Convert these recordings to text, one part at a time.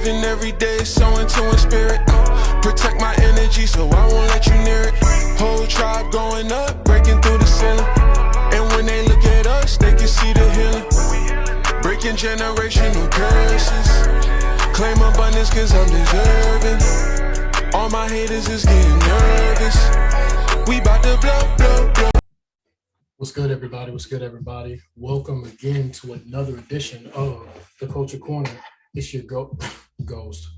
living every day, so into in spirit. Protect my energy, so I won't let you near it. Whole tribe going up, breaking through the ceiling. And when they look at us, they can see the healing. Breaking generational curses. Claim abundance cause I'm deserving. All my haters is getting nervous. We bout to blow. What's good, everybody? What's good, everybody? Welcome again to another edition of the Culture Corner. It's your ghost.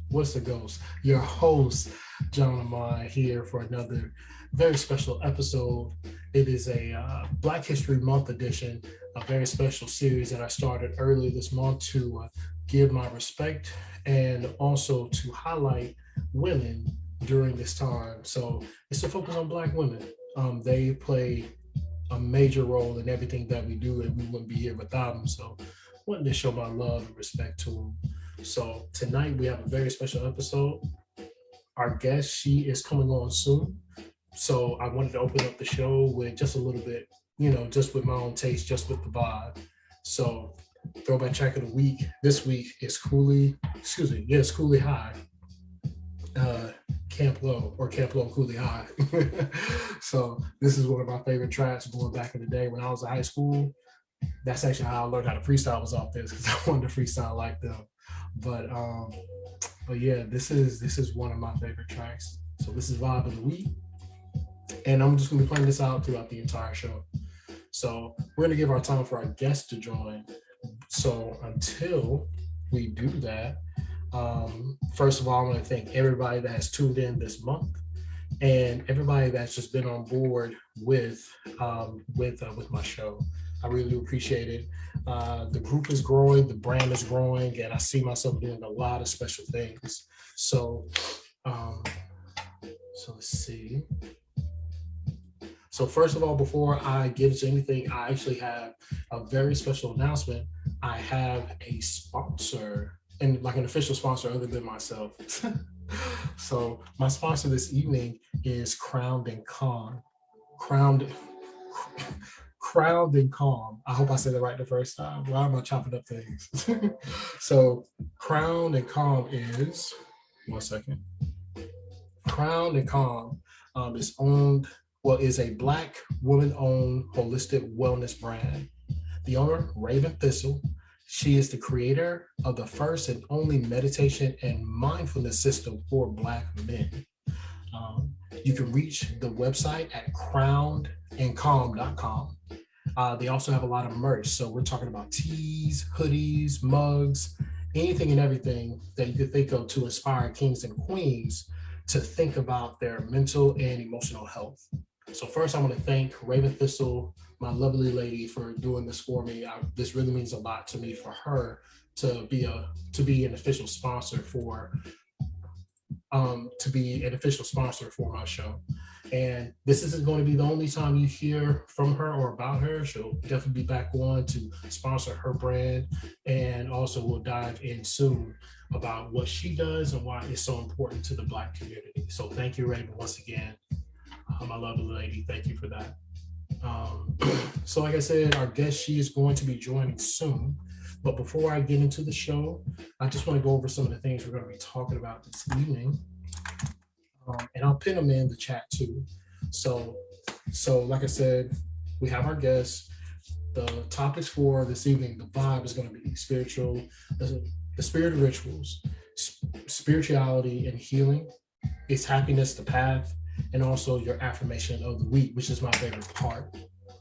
What's a ghost? Your host, John Amai, here for another very special episode. It is a Black History Month edition, a very special series that I started earlier this month to give my respect and also to highlight women during this time. So it's to focus on Black women. They play a major role in everything that we do, and we wouldn't be here without them. So wanted to show my love and respect to them. So tonight we have a very special episode. Our guest, she is coming on soon. So I wanted to open up the show with just a little bit, just with my own taste, just with the vibe. So throwback track of the week. This week is Cooley High. Camp Low and Cooley High. So this is one of my favorite tracks going back in the day when I was in high school. That's actually how I learned how to freestyle, was off this, because I wanted to freestyle like them. But yeah, this is one of my favorite tracks. So this is Vibe of the Week. And I'm just gonna be playing this out throughout the entire show. So we're gonna give our time for our guests to join. So until we do that, first of all, I want to thank everybody that has tuned in this month and everybody that's just been on board with my show. I really do appreciate it. The group is growing, the brand is growing, and I see myself doing a lot of special things. So let's see. So first of all, before I get into anything, I actually have a very special announcement. I have a sponsor, and like an official sponsor other than myself. So my sponsor this evening is Crowned and Calm. Crowned and Calm. I hope I said it right the first time. Why am I chopping up things? So Crowned and Calm is, one second. Crowned and Calm is a Black woman-owned holistic wellness brand. The owner, Raven Thistle, she is the creator of the first and only meditation and mindfulness system for Black men. You can reach the website at crownedandcalm.com. They also have a lot of merch. So we're talking about tees, hoodies, mugs, anything and everything that you could think of to inspire kings and queens to think about their mental and emotional health. So first, I want to thank Raven Thistle, my lovely lady, for doing this for me. This really means a lot to me for her to be an official sponsor for my show. And this isn't going to be the only time you hear from her or about her. She'll definitely be back on to sponsor her brand, and also we'll dive in soon about what she does and why it's so important to the Black community. So thank you, Raven, once again. My lovely lady, thank you for that. So like I said, our guest, she is going to be joining soon. But before I get into the show, I just want to go over some of the things we're going to be talking about this evening. And I'll pin them in the chat too. So like I said, we have our guests. The topics for this evening, the vibe is going to be spiritual, the spirit of rituals, spirituality and healing, is happiness the path, and also your affirmation of the week, which is my favorite part.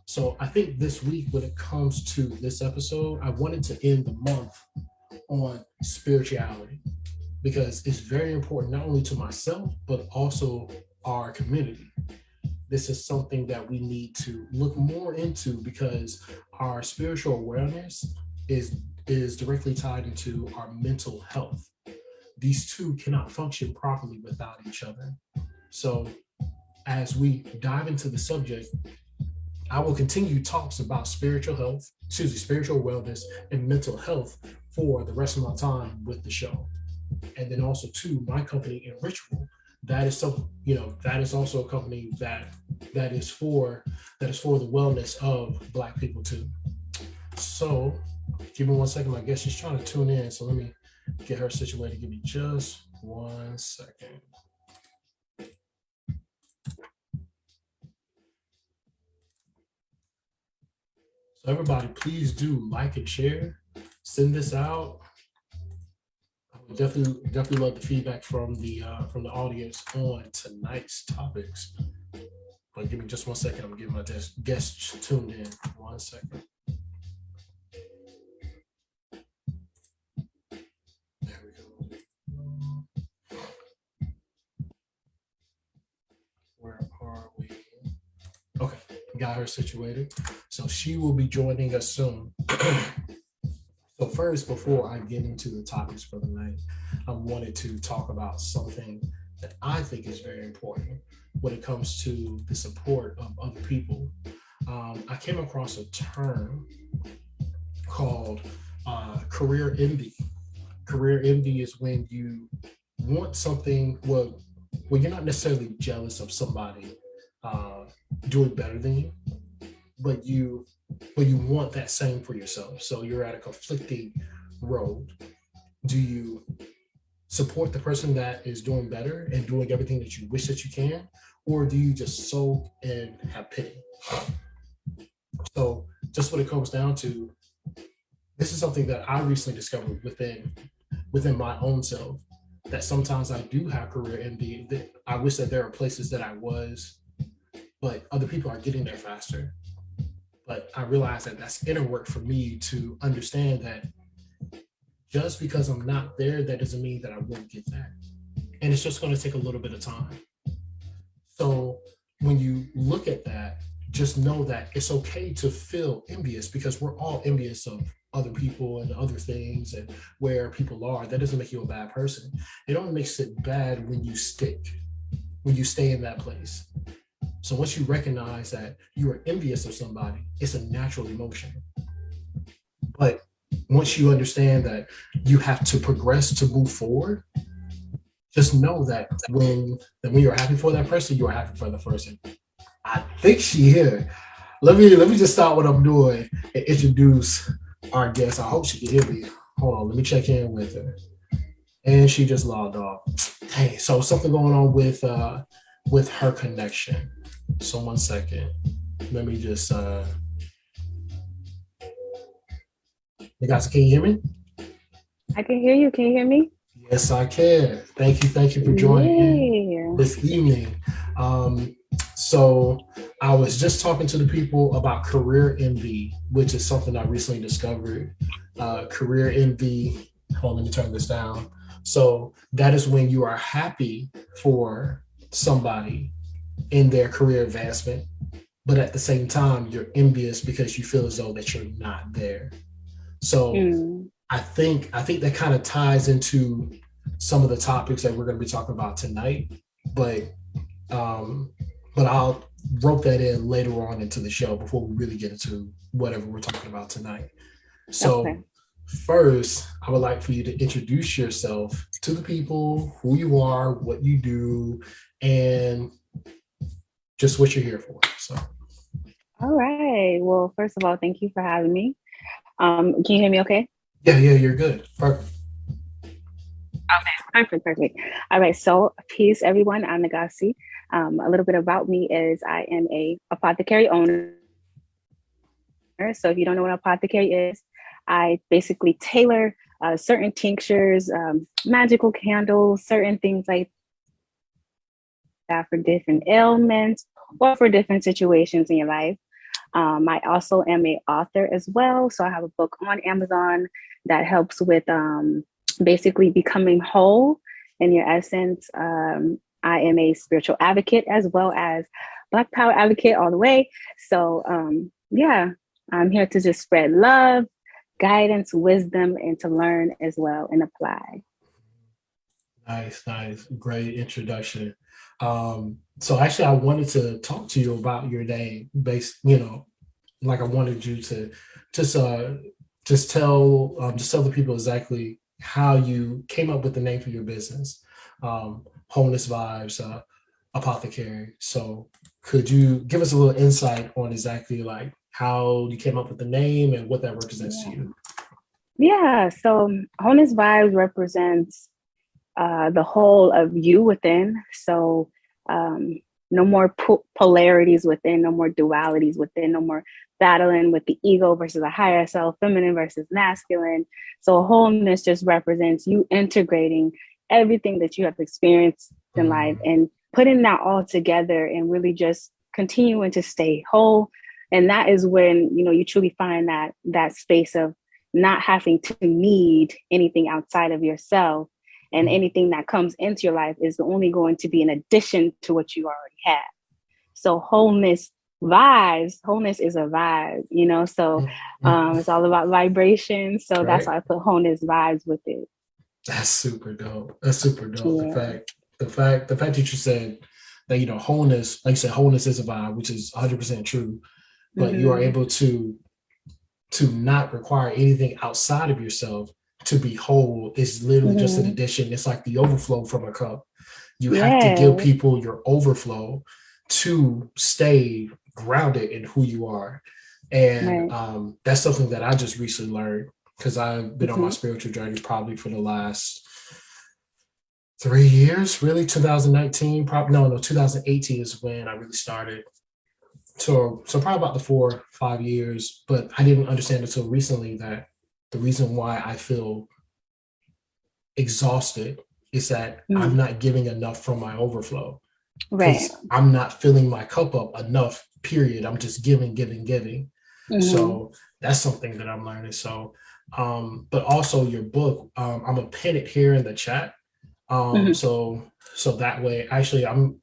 So I think this week, when it comes to this episode, I wanted to end the month on spirituality, because it's very important, not only to myself, but also our community. This is something that we need to look more into, because our spiritual awareness is directly tied into our mental health. These two cannot function properly without each other. So as we dive into the subject, I will continue talks about spiritual wellness and mental health for the rest of my time with the show. And then also too, my company in Ritual, that is also a company that is for the wellness of Black people too. So give me one second, my guest is trying to tune in. So let me get her situated. Give me just 1 second. So everybody, please do like and share. Send this out. I would definitely love the feedback from the audience on tonight's topics. But give me just 1 second. I'm getting my guests tuned in. 1 second. There we go. Where are we? Okay, got her situated. So she will be joining us soon. So first, before I get into the topics for the night, I wanted to talk about something that I think is very important when it comes to the support of other people. I came across a term called career envy. Career envy is when you want something, well, you're not necessarily jealous of somebody doing better than you, but you want that same for yourself. So you're at a conflicting road. Do you support the person that is doing better and doing everything that you wish that you can, or do you just sulk and have pity? So just what it comes down to, this is something that I recently discovered within my own self, that sometimes I do have career envy. That I wish that there are places that I was, but other people are getting there faster. But I realize that that's inner work for me to understand that just because I'm not there, that doesn't mean that I won't get that. And it's just going to take a little bit of time. So when you look at that, just know that it's okay to feel envious, because we're all envious of other people and other things and where people are. That doesn't make you a bad person. It only makes it bad when you stay in that place. So once you recognize that you are envious of somebody, it's a natural emotion. But once you understand that you have to progress to move forward, just know that when you're happy for that person, you're happy for the person. I think she here. Let me just stop what I'm doing and introduce our guest. I hope she can hear me. Hold on, let me check in with her. And she just logged off. Hey, so something going on with her connection. So 1 second. Let me just Negasi, can you hear me? I can hear you. Can you hear me? Yes, I can. Thank you for joining in this evening. So I was just talking to the people about career envy, which is something I recently discovered. Career envy. Hold on, let me turn this down. So that is when you are happy for somebody in their career advancement, but at the same time, you're envious because you feel as though that you're not there. So I think that kind of ties into some of the topics that we're going to be talking about tonight, but I'll rope that in later on into the show before we really get into whatever we're talking about tonight. So first, I would like for you to introduce yourself to the people, who you are, what you do, and just what you're here for. So. All right. Well, first of all, thank you for having me. Can you hear me okay? Yeah, you're good. Perfect. Okay, perfect. All right. So peace, everyone. I'm Negasi. A little bit about me is I am a apothecary owner. So if you don't know what an apothecary is, I basically tailor certain tinctures, magical candles, certain things like that for different ailments or for different situations in your life. I also am an author as well. So I have a book on Amazon that helps with basically becoming whole in your essence. I am a spiritual advocate as well as Black Power advocate all the way. So yeah, I'm here to just spread love, guidance, wisdom, and to learn as well and apply. Nice. Great introduction. So actually I wanted to talk to you about your name like I wanted you to just tell the people exactly how you came up with the name for your business, Wholeness Vibes Apothecary. So could you give us a little insight on exactly like how you came up with the name and what that represents to you? Yeah. So wholeness vibes represents the whole of you within. So um, no more polarities within, no more dualities within, no more battling with the ego versus a higher self, feminine versus masculine. So wholeness just represents you integrating everything that you have experienced in life and putting that all together and really just continuing to stay whole. And that is when, you know, you truly find that space of not having to need anything outside of yourself, and anything that comes into your life is only going to be an addition to what you already have. So wholeness is a vibe, you know, so it's all about vibration. So that's Right. why I put wholeness vibes with it. That's super dope. That's super dope. Yeah. The fact that you said that, you know, wholeness, like you said, wholeness is a vibe, which is 100% true, but you are Mm-hmm. able to not require anything outside of yourself to be whole. Is literally just an Mm-hmm. addition. It's like the overflow from a cup. You have to give Yeah. people your overflow to stay grounded in who you are. And Right. that's something that I just recently learned because I've been on my Mm-hmm. spiritual journey probably for the last 3 years, really. 2019, probably no, 2018 is when I really started. So probably about the 4 5 years, but I didn't understand until recently that the reason why I feel exhausted is that Mm-hmm. I'm not giving enough from my overflow Right. because I'm not filling my cup up enough, period. I'm just giving, giving, giving. Mm-hmm. So that's something that I'm learning. So, but also your book, I'm gonna pin it here in the chat. Mm-hmm. So that way, actually, I'm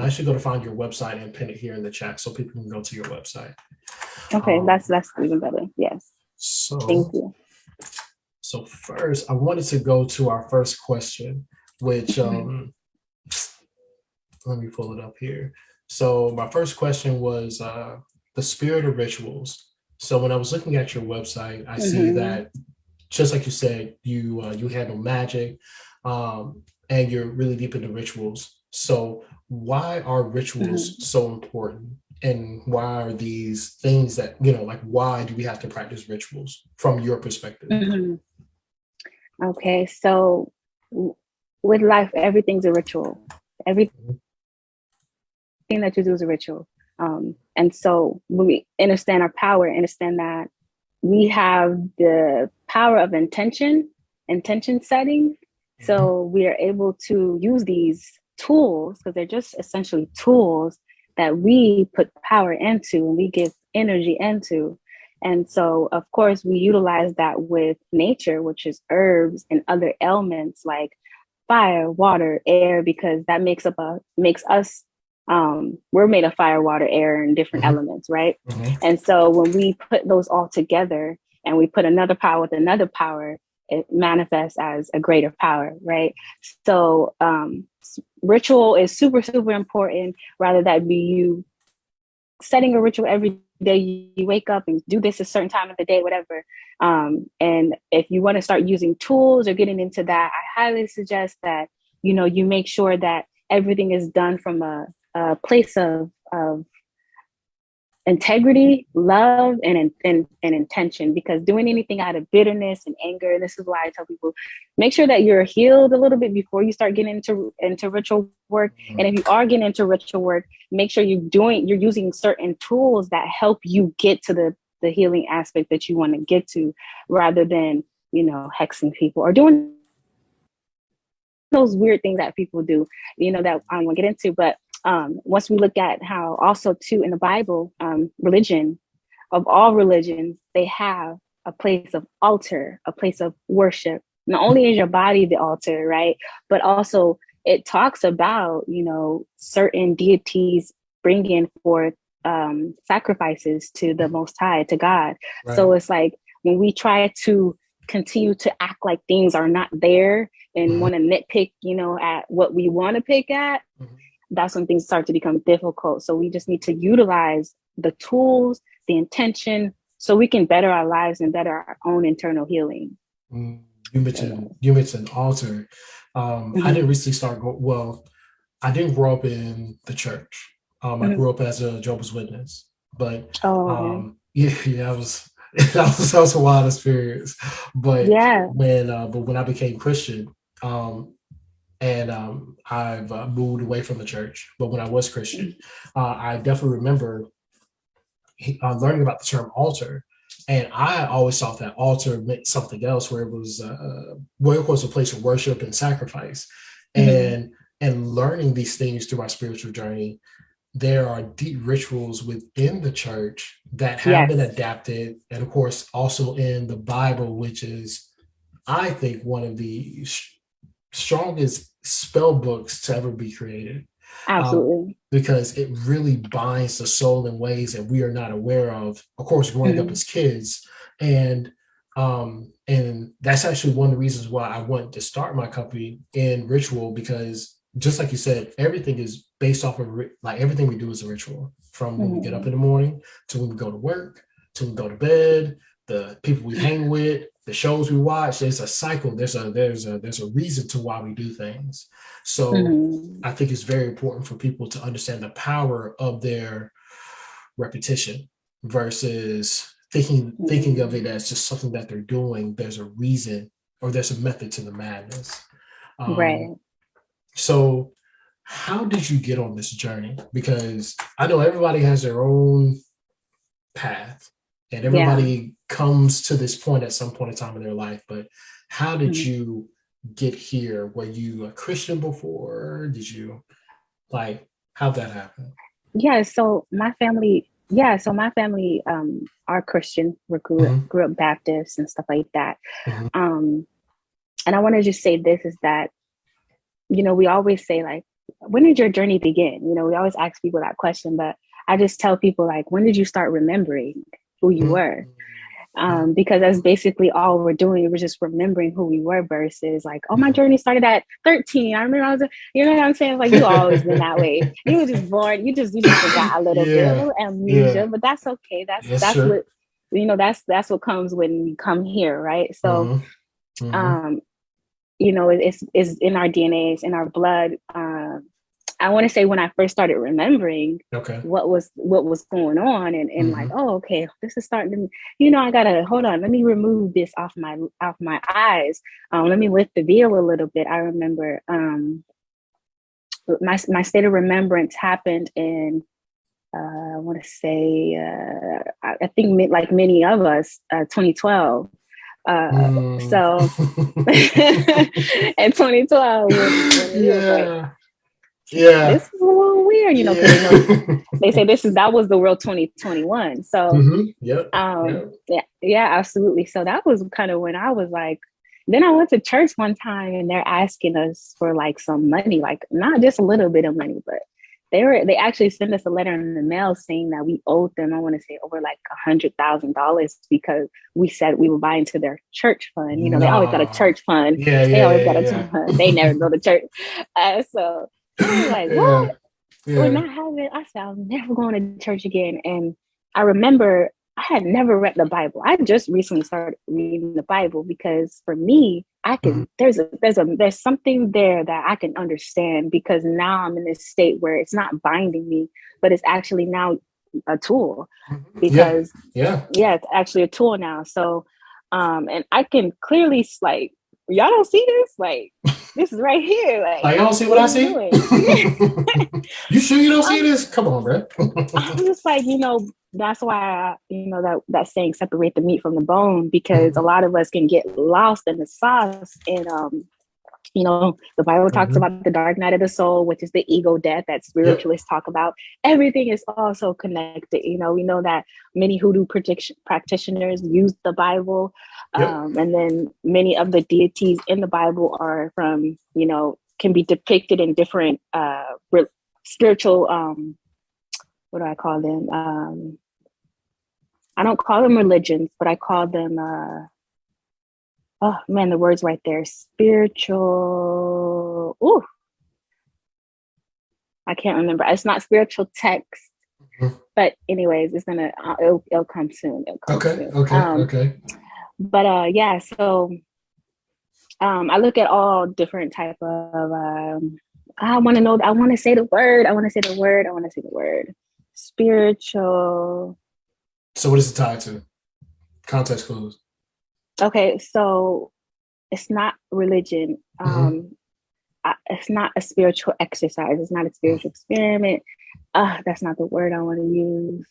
actually going to find your website and pin it here in the chat so people can go to your website. Okay, Um, that's even better. Yes. Thank so you. so first, I wanted to go to our first question, which Mm-hmm. let me pull it up here. So my first question was the spirit of rituals. So when I was looking at your website, I see Mm-hmm. that just like you said, you handle magic, and you're really deep into rituals. So why are rituals Mm-hmm. so important? And why are these things that, you know, like why do we have to practice rituals from your perspective? Mm-hmm. Okay, so with life, everything's a ritual. Everything that you do is a ritual. And so when we understand our power, understand that we have the power of intention setting. Mhm. So we are able to use these tools because they're just essentially tools that we put power into and we give energy into. And so, of course, we utilize that with nature, which is herbs and other elements like fire, water, air, because that makes us we're made of fire, water, air, and different Mhm. elements, right? Mhm. And so when we put those all together and we put another power with another power, it manifests as a greater power, right? So ritual is super, super important, rather that be you setting a ritual every day. You wake up and do this a certain time of the day, whatever. And if you want to start using tools or getting into that, I highly suggest that, you know, you make sure that everything is done from a place of integrity, love, and intention. Because doing anything out of bitterness and anger, this is why I tell people, make sure that you're healed a little bit before you start getting into ritual work. And if you are getting into ritual work, make sure you're using certain tools that help you get to the healing aspect that you want to get to, rather than, you know, hexing people or doing those weird things that people do, you know, that I don't want to get into. But once we look at how also too in the Bible, religion, of all religions, they have a place of altar, a place of worship. Not only is your body the altar, right? But also it talks about, you know, certain deities bringing forth sacrifices to the Most High, to God. So Right. it's like when we try to continue to act like things are not there and Mhm. want to nitpick, you know, at what we want to pick at, Mhm. that's when things start to become difficult. So we just need to utilize the tools, the intention, so we can better our lives and better our own internal healing. Mm. So yeah. You mentioned altar. I Mm-hmm. didn't recently start well, I didn't grow up in the church. I Mm-hmm. grew up as a Jehovah's Witness, but Oh, okay. yeah, yeah, I was. That was a wild experience. But Yeah. when I became Christian, and I've moved away from the church, but when I was Christian, I definitely remember learning about the term altar. And I always thought that altar meant something else, where it was a place of worship and sacrifice. Mhm. And learning these things through my spiritual journey, there are deep rituals within the church that have been Yes. adapted, and of course also in the Bible, which is, I think, one of the strongest spell books to ever be created, Absolutely. because it really binds the soul in ways that we are not aware of course, growing up Mhm. as kids. And that's actually one of the reasons why I wanted to start my company in ritual, because just like you said, everything is based off of like everything we do is a ritual, from when we get up Mhm. in the morning to when we go to work to when we go to bed, the people we hang with, the shows we watch. There's a cycle. There's a reason to why we do things. So Mhm. I think it's very important for people to understand the power of their repetition versus thinking of it Mhm. as just something that they're doing. There's a reason, or there's a method to the madness. Um, Right. so how did you get on this journey? Because I know everybody has their own path, and Yeah. everybody comes to this point at some point in time in their life. But how did Mhm. you get here? Were you a Christian before? Did you, like, how'd that happen? Yeah. So my family are Christian. We Mm-hmm. grew up Baptist and stuff like that. Mm-hmm. Um, and I want to just say this is that, we always say, like, when did your journey begin? We always ask people that question, but I just tell people, like, when did you start remembering who you were? Mm-hmm. Because that's basically all we're doing. We're just remembering who we were versus like, oh, my Mm-hmm. journey started at 13. I remember you know what I'm saying? Like, you always been that way. You were just born. You just forgot a little bit, a Yeah, little amnesia, yeah, but that's okay. that's That's true. what, that's what comes when you come here. Right. So, Mm-hmm. Mm-hmm. um, it's in our DNA, it's in our blood. I want to say when I first started remembering Okay. what was going on, and like, Mm-hmm. oh, okay, this is starting to, I gotta hold on, let me remove this off my eyes. Let me lift the veil a little bit. I remember my state of remembrance happened in I want to say I think like many of us 2012. Mm. So in 2012 when we was like, Yeah, yeah, this is a little weird, because yeah. they say that was the world 2021. So Mm-hmm. Yep, yep. yeah, yeah, absolutely. So that was kind of when I was like, then I went to church one time and they're asking us for like some money, like not just a little bit of money, but they actually sent us a letter in the mail saying that we owed them, I want to say, over like $100,000, because we said we were buying to their church fund. They always got a Nah. church fund. Yeah, They yeah, always got yeah, a yeah, church fund. They never go to church. So I was like, yeah, what? We're yeah. not having, I said, I'm never going to church again. And I remember I had never read the Bible. I just recently started reading the Bible because for me, I Mm-hmm. can, there's something there that I can understand, because now I'm in this state where it's not binding me, but it's actually now a tool, Yeah, because yeah. yeah, it's actually a tool now. So, and I can clearly, like, y'all don't see this, like, this is right here. Like, Like, you don't see what what I are you see? doing? You sure you don't see I'm, this? Come on, bro. I'm just like, that's why that saying, separate the meat from the bone, because a lot of us can get lost in the sauce. And the Bible talks Mm-hmm. about the dark night of the soul, which is the ego death that Yep, spiritualists talk about. Everything is also connected. We know that many hoodoo practitioners use the Bible, yep. and then many of the deities in the Bible are from, can be depicted in different spiritual, what do I call them? I don't call them religions, but I call them, oh man, the word's right there. Spiritual. Ooh, I can't remember. It's not spiritual text, Mhm. but anyways, it'll come soon. It'll come Okay, soon. okay, okay. But yeah, so I look at all different type of I want to know, I want to say the word. I want to say the word. I want to say the word. Spiritual. So what is it tied to? Context clues. Okay, so it's not religion. It's not a spiritual exercise. It's not a spiritual experiment. That's not the word I want to use.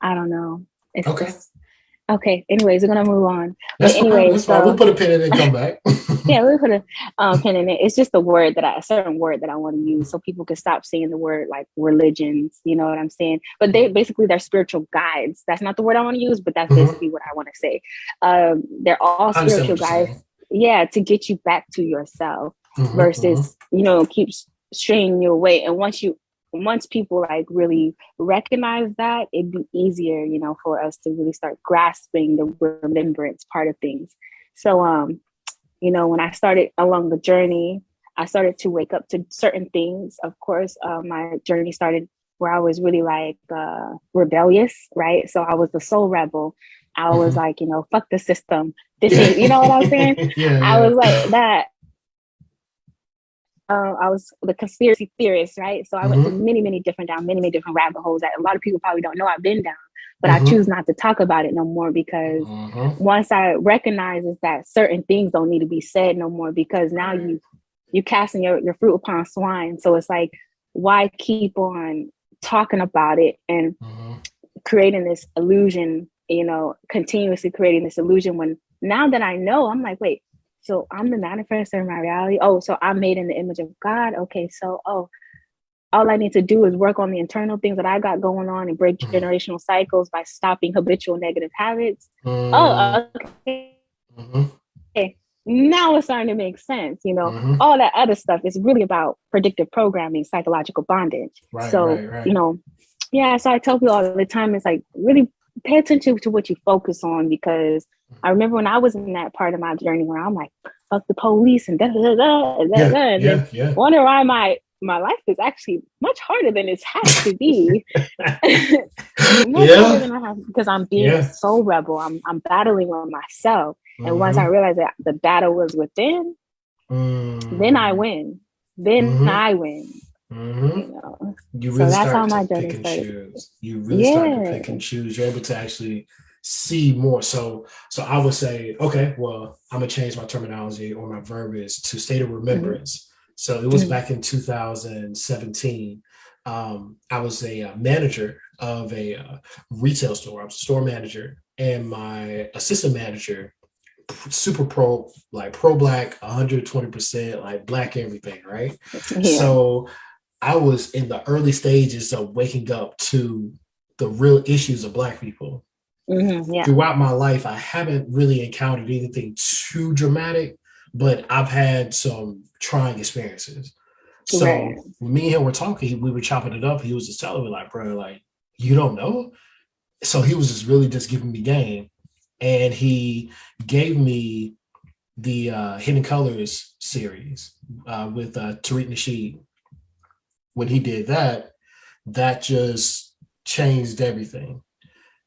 I don't know. Okay. Anyways, we're gonna move on. That's fine. That's fine. We'll put a pin in it and come back. Yeah, we'll put a pin in it. It's just a certain word that I want to use, so people can stop saying the word like religions. You know what I'm saying? But they're spiritual guides. That's not the word I want to use, but that's basically what I want to say. They're all spiritual guides. Yeah, to get you back to yourself versus keep straying you away. And once people like really recognize that, it'd be easier, for us to really start grasping the remembrance part of things. So, when I started along the journey, I started to wake up to certain things. Of course, my journey started where I was really like rebellious, right? So I was the soul rebel. I was like, fuck the system. This ain't, you know what I'm saying? I was like that. I was the conspiracy theorist, right? So I went to many different rabbit holes that a lot of people probably don't know I've been down, but I choose not to talk about it no more because once I recognize that certain things don't need to be said no more, because now you casting your fruit upon swine. So it's like, why keep on talking about it and creating this illusion, continuously creating this illusion when now that I know, I'm like, wait, so I'm the manifester in my reality. Oh, so I'm made in the image of God. Okay, so all I need to do is work on the internal things that I got going on and break generational cycles by stopping habitual negative habits. Oh, okay. Okay. Now it's starting to make sense. All that other stuff is really about predictive programming, psychological bondage. Right, so, right. So I tell people all the time, it's like really pay attention to what you focus on, because I remember when I was in that part of my journey where I'm like, fuck the police and then wonder why my life is actually much harder than it has to be. Harder than I have, because I'm being a soul rebel. I'm battling on myself. And once I realized that the battle was within, then I win. I win. You really start to pick and choose. You really start to pick and choose. You're able to actually see more. So I would say, okay, well, I'm gonna change my terminology or my verbiage to state of remembrance. So it was back in 2017. I was a manager of a retail store. I was a store manager, and my assistant manager, super pro black, 120%, like black everything, right? So I was in the early stages of waking up to the real issues of Black people. Throughout my life, I haven't really encountered anything too dramatic, but I've had some trying experiences. So when me and him were talking, we were chopping it up. He was just telling me like, bro, like, you don't know? So he was just giving me game. And he gave me the Hidden Colors series with Tariq Nasheed. When he did that, that just changed everything.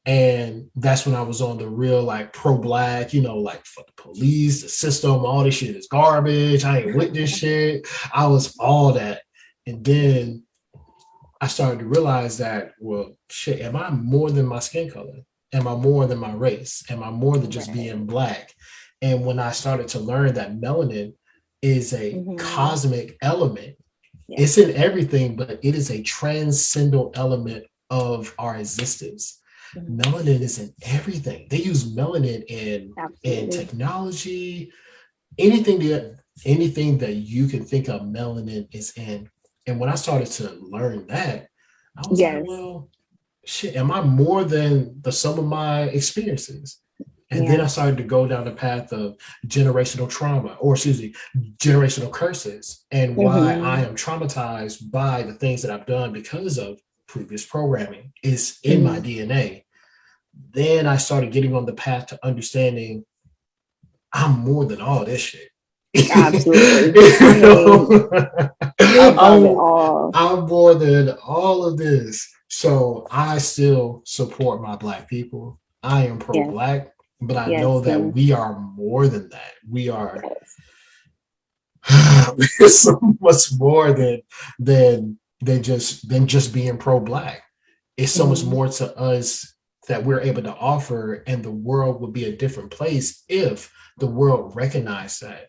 And that's when I was on the real like pro-Black, like fuck the police, the system, all this shit is garbage. I ain't with this shit. I was all that. And then I started to realize that, well, shit, am I more than my skin color? Am I more than my race? Am I more than just being Black? And when I started to learn that melanin is a cosmic element, it's in everything, but it is a transcendental element of our existence. Melanin is in everything. They use melanin in technology, anything that you can think of, melanin is in. And when I started to learn that, I was like, well, shit, am I more than the sum of my experiences? And then I started to go down the path of generational trauma, generational curses, and why I am traumatized by the things that I've done because of previous programming is in my DNA. Then I started getting on the path to understanding I'm more than all this shit. Absolutely. I'm more than all of this. So I still support my Black people. I am pro-Black, but I know that we are more than that. We are so much more than just being pro-Black. It's so much more to us that we're able to offer, and the world would be a different place if the world recognized that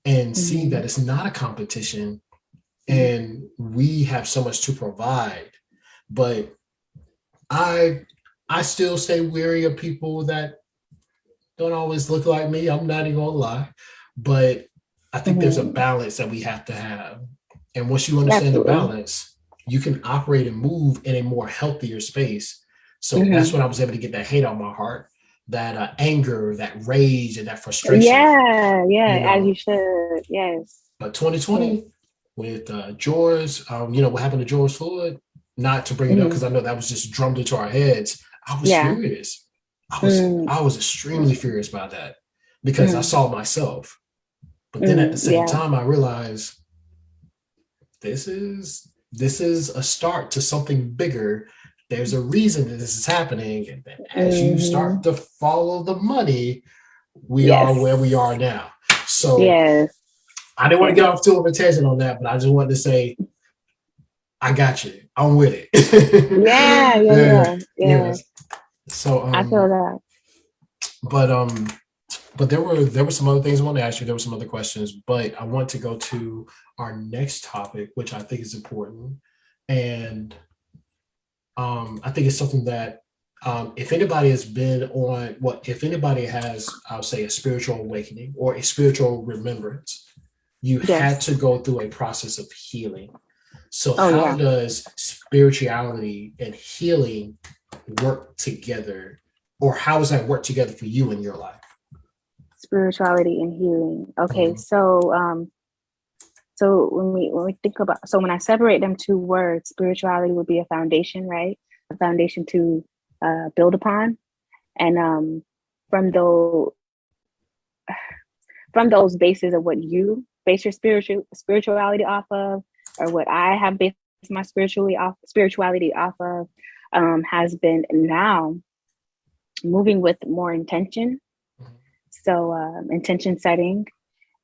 and see that it's not a competition and we have so much to provide. But I still stay weary of people that don't always look like me. I'm not even gonna lie, but I think there's a balance that we have to have. And once you understand the balance, you can operate and move in a more healthier space. So that's when I was able to get that hate on my heart, that anger, that rage, and that frustration. Yeah, as you should. Yes. But 2020 with George, what happened to George Floyd? Not to bring it up because I know that was just drummed into our heads. I was furious. I was extremely furious about that because I saw myself. But then at the same time, I realized this is a start to something bigger. There's a reason that this is happening. And then as you start to follow the money, we are where we are now. So I didn't want to get off too much attention on that, but I just wanted to say, I got you. I'm with it. Yeah. So I feel that. But there were some other things I wanted to ask you. There were some other questions, but I want to go to our next topic, which I think is important. And I think it's something that if anybody has if anybody has, I'll say, a spiritual awakening or a spiritual remembrance, you had to go through a process of healing. So how does spirituality and healing work together, or how does that work together for you in your life? Spirituality and healing. Okay, so when we think about, when I separate them two words, spirituality would be a foundation, right? A foundation to build upon, and from those bases of what you base your spirituality off of, or what I have based my spirituality off of, has been now moving with more intention. So intention setting.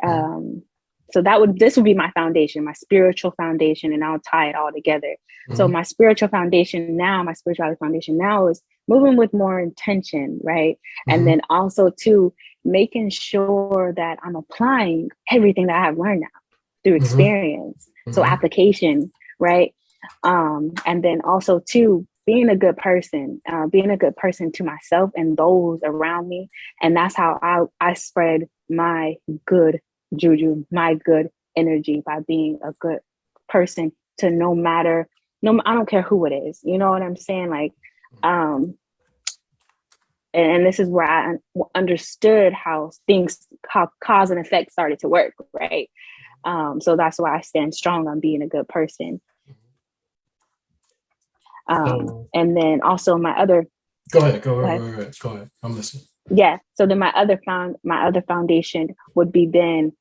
So this would be my foundation, my spiritual foundation, and I'll tie it all together. So my spirituality foundation now is moving with more intention, right? And then also too, making sure that I'm applying everything that I have learned now through experience. So application, right? And then also too, being a good person to myself and those around me. And that's how I spread my good juju, my good energy, by being a good person to I don't care who it is. You know what I'm saying? Like, and this is where I understood how cause and effect started to work, right? So that's why I stand strong on being a good person. And then also my other. Go ahead. I'm listening. Yeah. So then my other foundation would be then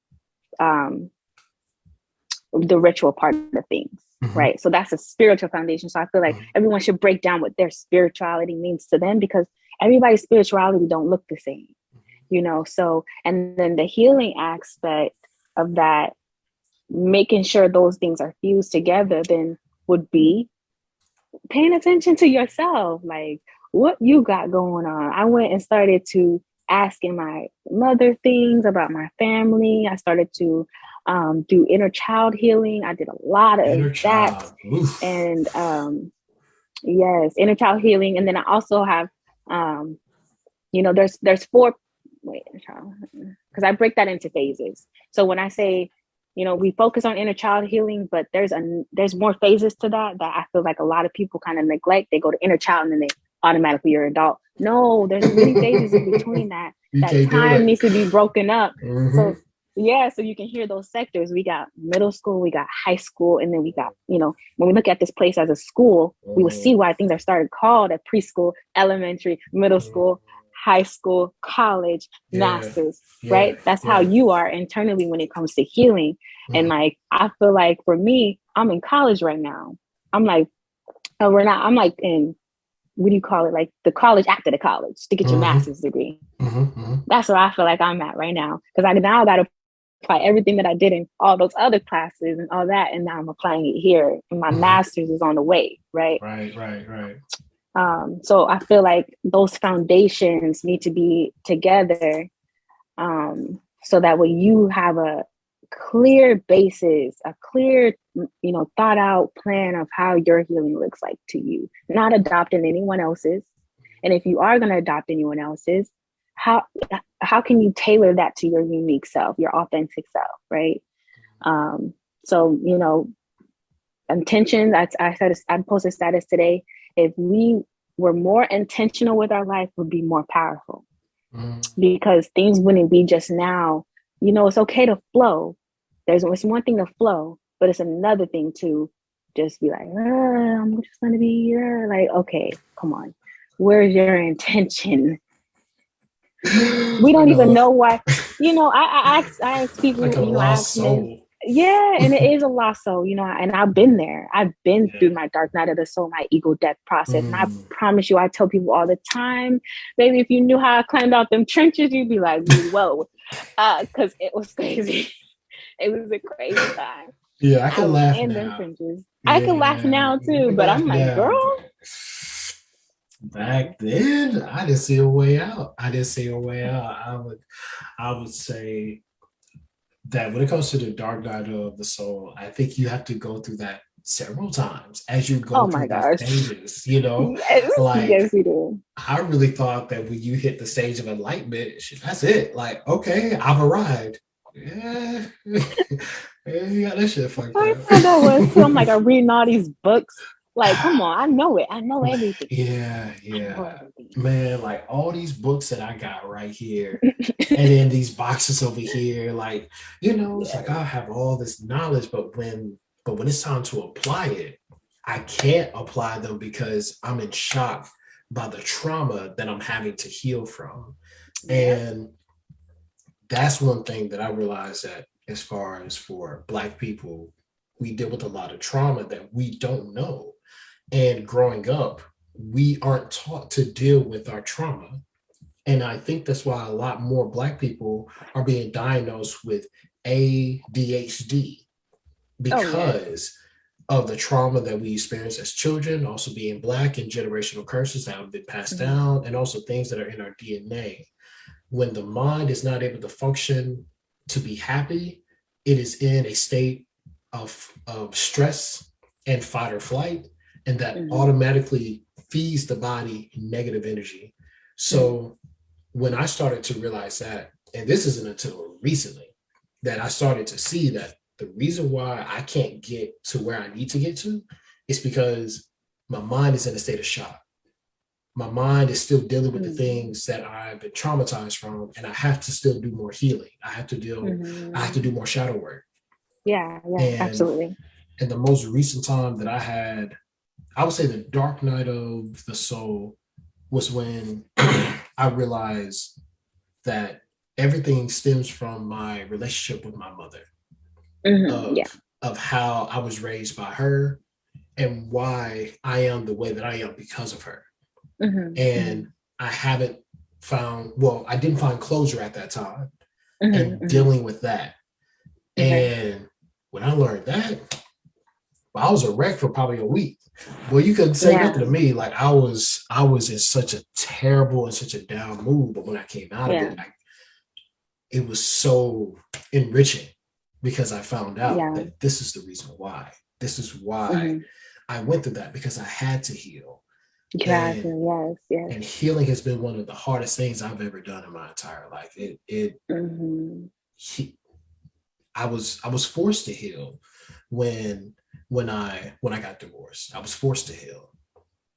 the ritual part of things, right? So that's a spiritual foundation. So I feel like everyone should break down what their spirituality means to them, because everybody's spirituality don't look the same, So, and then the healing aspect of that, making sure those things are fused together, then would be paying attention to yourself, like what you got going on. I went and started to asking my mother things about my family. I started to do inner child healing. I did a lot of that. And yes, inner child healing. And then I also have, there's four, because I break that into phases. So when I say, we focus on inner child healing, but there's more phases to that I feel like a lot of people kind of neglect. They go to inner child and then they automatically you're adult. No, there's many phases in between that. That time needs to be broken up. So so you can hear those sectors. We got middle school, we got high school, and then we got, when we look at this place as a school, we will see why things are started called at preschool, elementary, middle school, high school, college, masters, right? That's how you are internally when it comes to healing. And like, I feel like for me, I'm in college right now. I'm like in, what do you call it? Like the college after the college to get your master's degree. That's where I feel like I'm at right now. Because I now got to apply everything that I did in all those other classes and all that. And now I'm applying it here. And my master's is on the way, right? Right. So I feel like those foundations need to be together, so that way you have a clear basis, a clear, thought out plan of how your healing looks like to you, not adopting anyone else's. And if you are going to adopt anyone else's, how can you tailor that to your unique self, your authentic self, right? So, intentions, I posted status today. If we were more intentional with our life, would be more powerful, because things wouldn't be just now. It's okay to flow. It's one thing to flow, but it's another thing to just be like, I'm just going to be like, okay, come on. Where's your intention? We don't even know why. I ask people, like a lost soul. Yeah, and it is a lost soul, and I've been there. I've been through my dark night of the soul, my ego death process. And I promise you, I tell people all the time, baby, if you knew how I climbed out them trenches, you'd be like, whoa, because it was crazy. It was a crazy time. Yeah, I can laugh in now. Them trenches. Yeah, I can laugh now too, but I'm like, girl. Back then, I didn't see a way out. I would say that when it comes to the dark night of the soul, I think you have to go through that several times as you go through the stages, Yes, you do. I really thought that when you hit the stage of enlightenment, that's it. Like, okay, I've arrived. Yeah. You got that shit fucked up. I thought that was too. I'm like, I'm reading all these books. Like, come on, I know it. I know everything. Yeah. Man, like all these books that I got right here, and then these boxes over here, like, it's like I have all this knowledge, but when it's time to apply it, I can't apply them because I'm in shock by the trauma that I'm having to heal from. And that's one thing that I realized, that as far as for Black people, we deal with a lot of trauma that we don't know. And growing up, we aren't taught to deal with our trauma. And I think that's why a lot more Black people are being diagnosed with ADHD, because of the trauma that we experienced as children, also being Black, and generational curses that have been passed down, and also things that are in our DNA. When the mind is not able to function to be happy, it is in a state of stress and fight or flight, and that automatically feeds the body negative energy. So when I started to realize that, and this isn't until recently that I started to see that the reason why I can't get to where I need to get to is because my mind is in a state of shock. My mind is still dealing with the things that I've been traumatized from, and I have to still do more healing. I have to do more shadow work. Yeah, absolutely. And the most recent time that I had, I would say the dark night of the soul, was when I realized that everything stems from my relationship with my mother, of how I was raised by her and why I am the way that I am because of her. And I haven't I didn't find closure at that time, and dealing with that. And when I learned that, I was a wreck for probably a week. Well, you couldn't say nothing to me. Like I was in such a terrible and such a down mood. But when I came out of it, it was so enriching, because I found out that this is the reason why. This is why I went through that, because I had to heal. Yes. And healing has been one of the hardest things I've ever done in my entire life. I was forced to heal when I got divorced. I was forced to heal.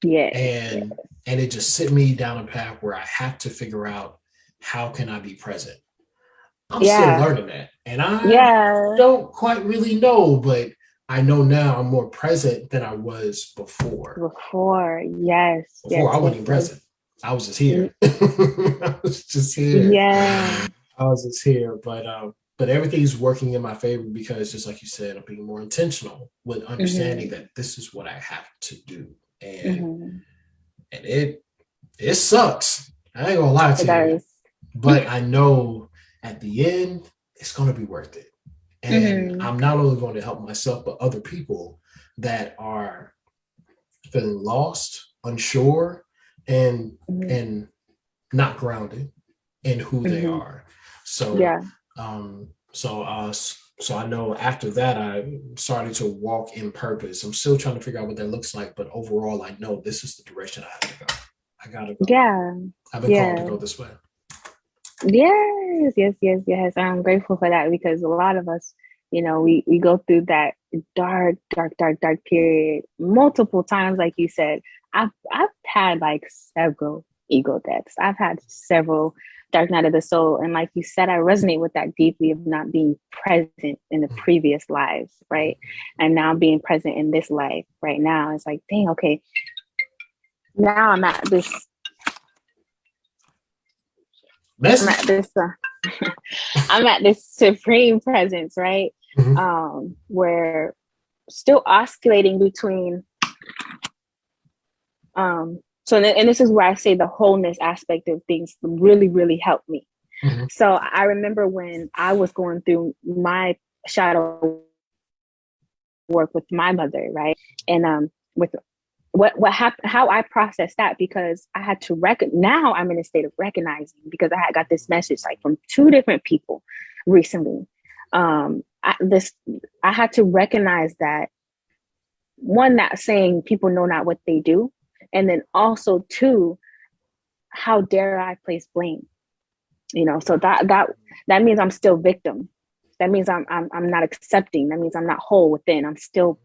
And it just set me down a path where I have to figure out, how can I be present? I'm still learning that. And I don't quite really know, but I know now I'm more present than I was before. Before, I wasn't even present. I was just here. I was just here. I was just here. But everything's working in my favor, because just like you said, I'm being more intentional with understanding that this is what I have to do. And it sucks. I ain't gonna lie to you. But I know at the end, it's gonna be worth it. And I'm not only going to help myself, but other people that are feeling lost, unsure and Mhm. and not grounded in who they Mhm. are. So Yeah. so I know after that I started to walk in purpose. I'm still trying to figure out what that looks like, but overall I know this is the direction I have to go. I gotta go. Yeah. I've been called to Yeah. go this way. Yes, yes, yes, yes. I'm grateful for that because a lot of us, we go through that dark, dark, dark, dark period multiple times, like you said. I've had like several ego deaths. I've had several dark night of the soul. And like you said, I resonate with that deeply of not being present in the previous lives, right? And now being present in this life right now. It's like, dang, okay, now I'm at Message. this I'm at this supreme presence, right? Mm-hmm. Where still oscillating between and this is where I say the wholeness aspect of things really, really helped me. Mm-hmm. So I remember when I was going through my shadow work with my mother, right? And with what happened, how I processed that, because I had to now I'm in a state of recognizing, because I had got this message like from two different people recently. I had to recognize that, one, not saying people know not what they do, and then also two, how dare I place blame? So that means I'm still victim. That means I'm not accepting. That means I'm not whole within. I'm still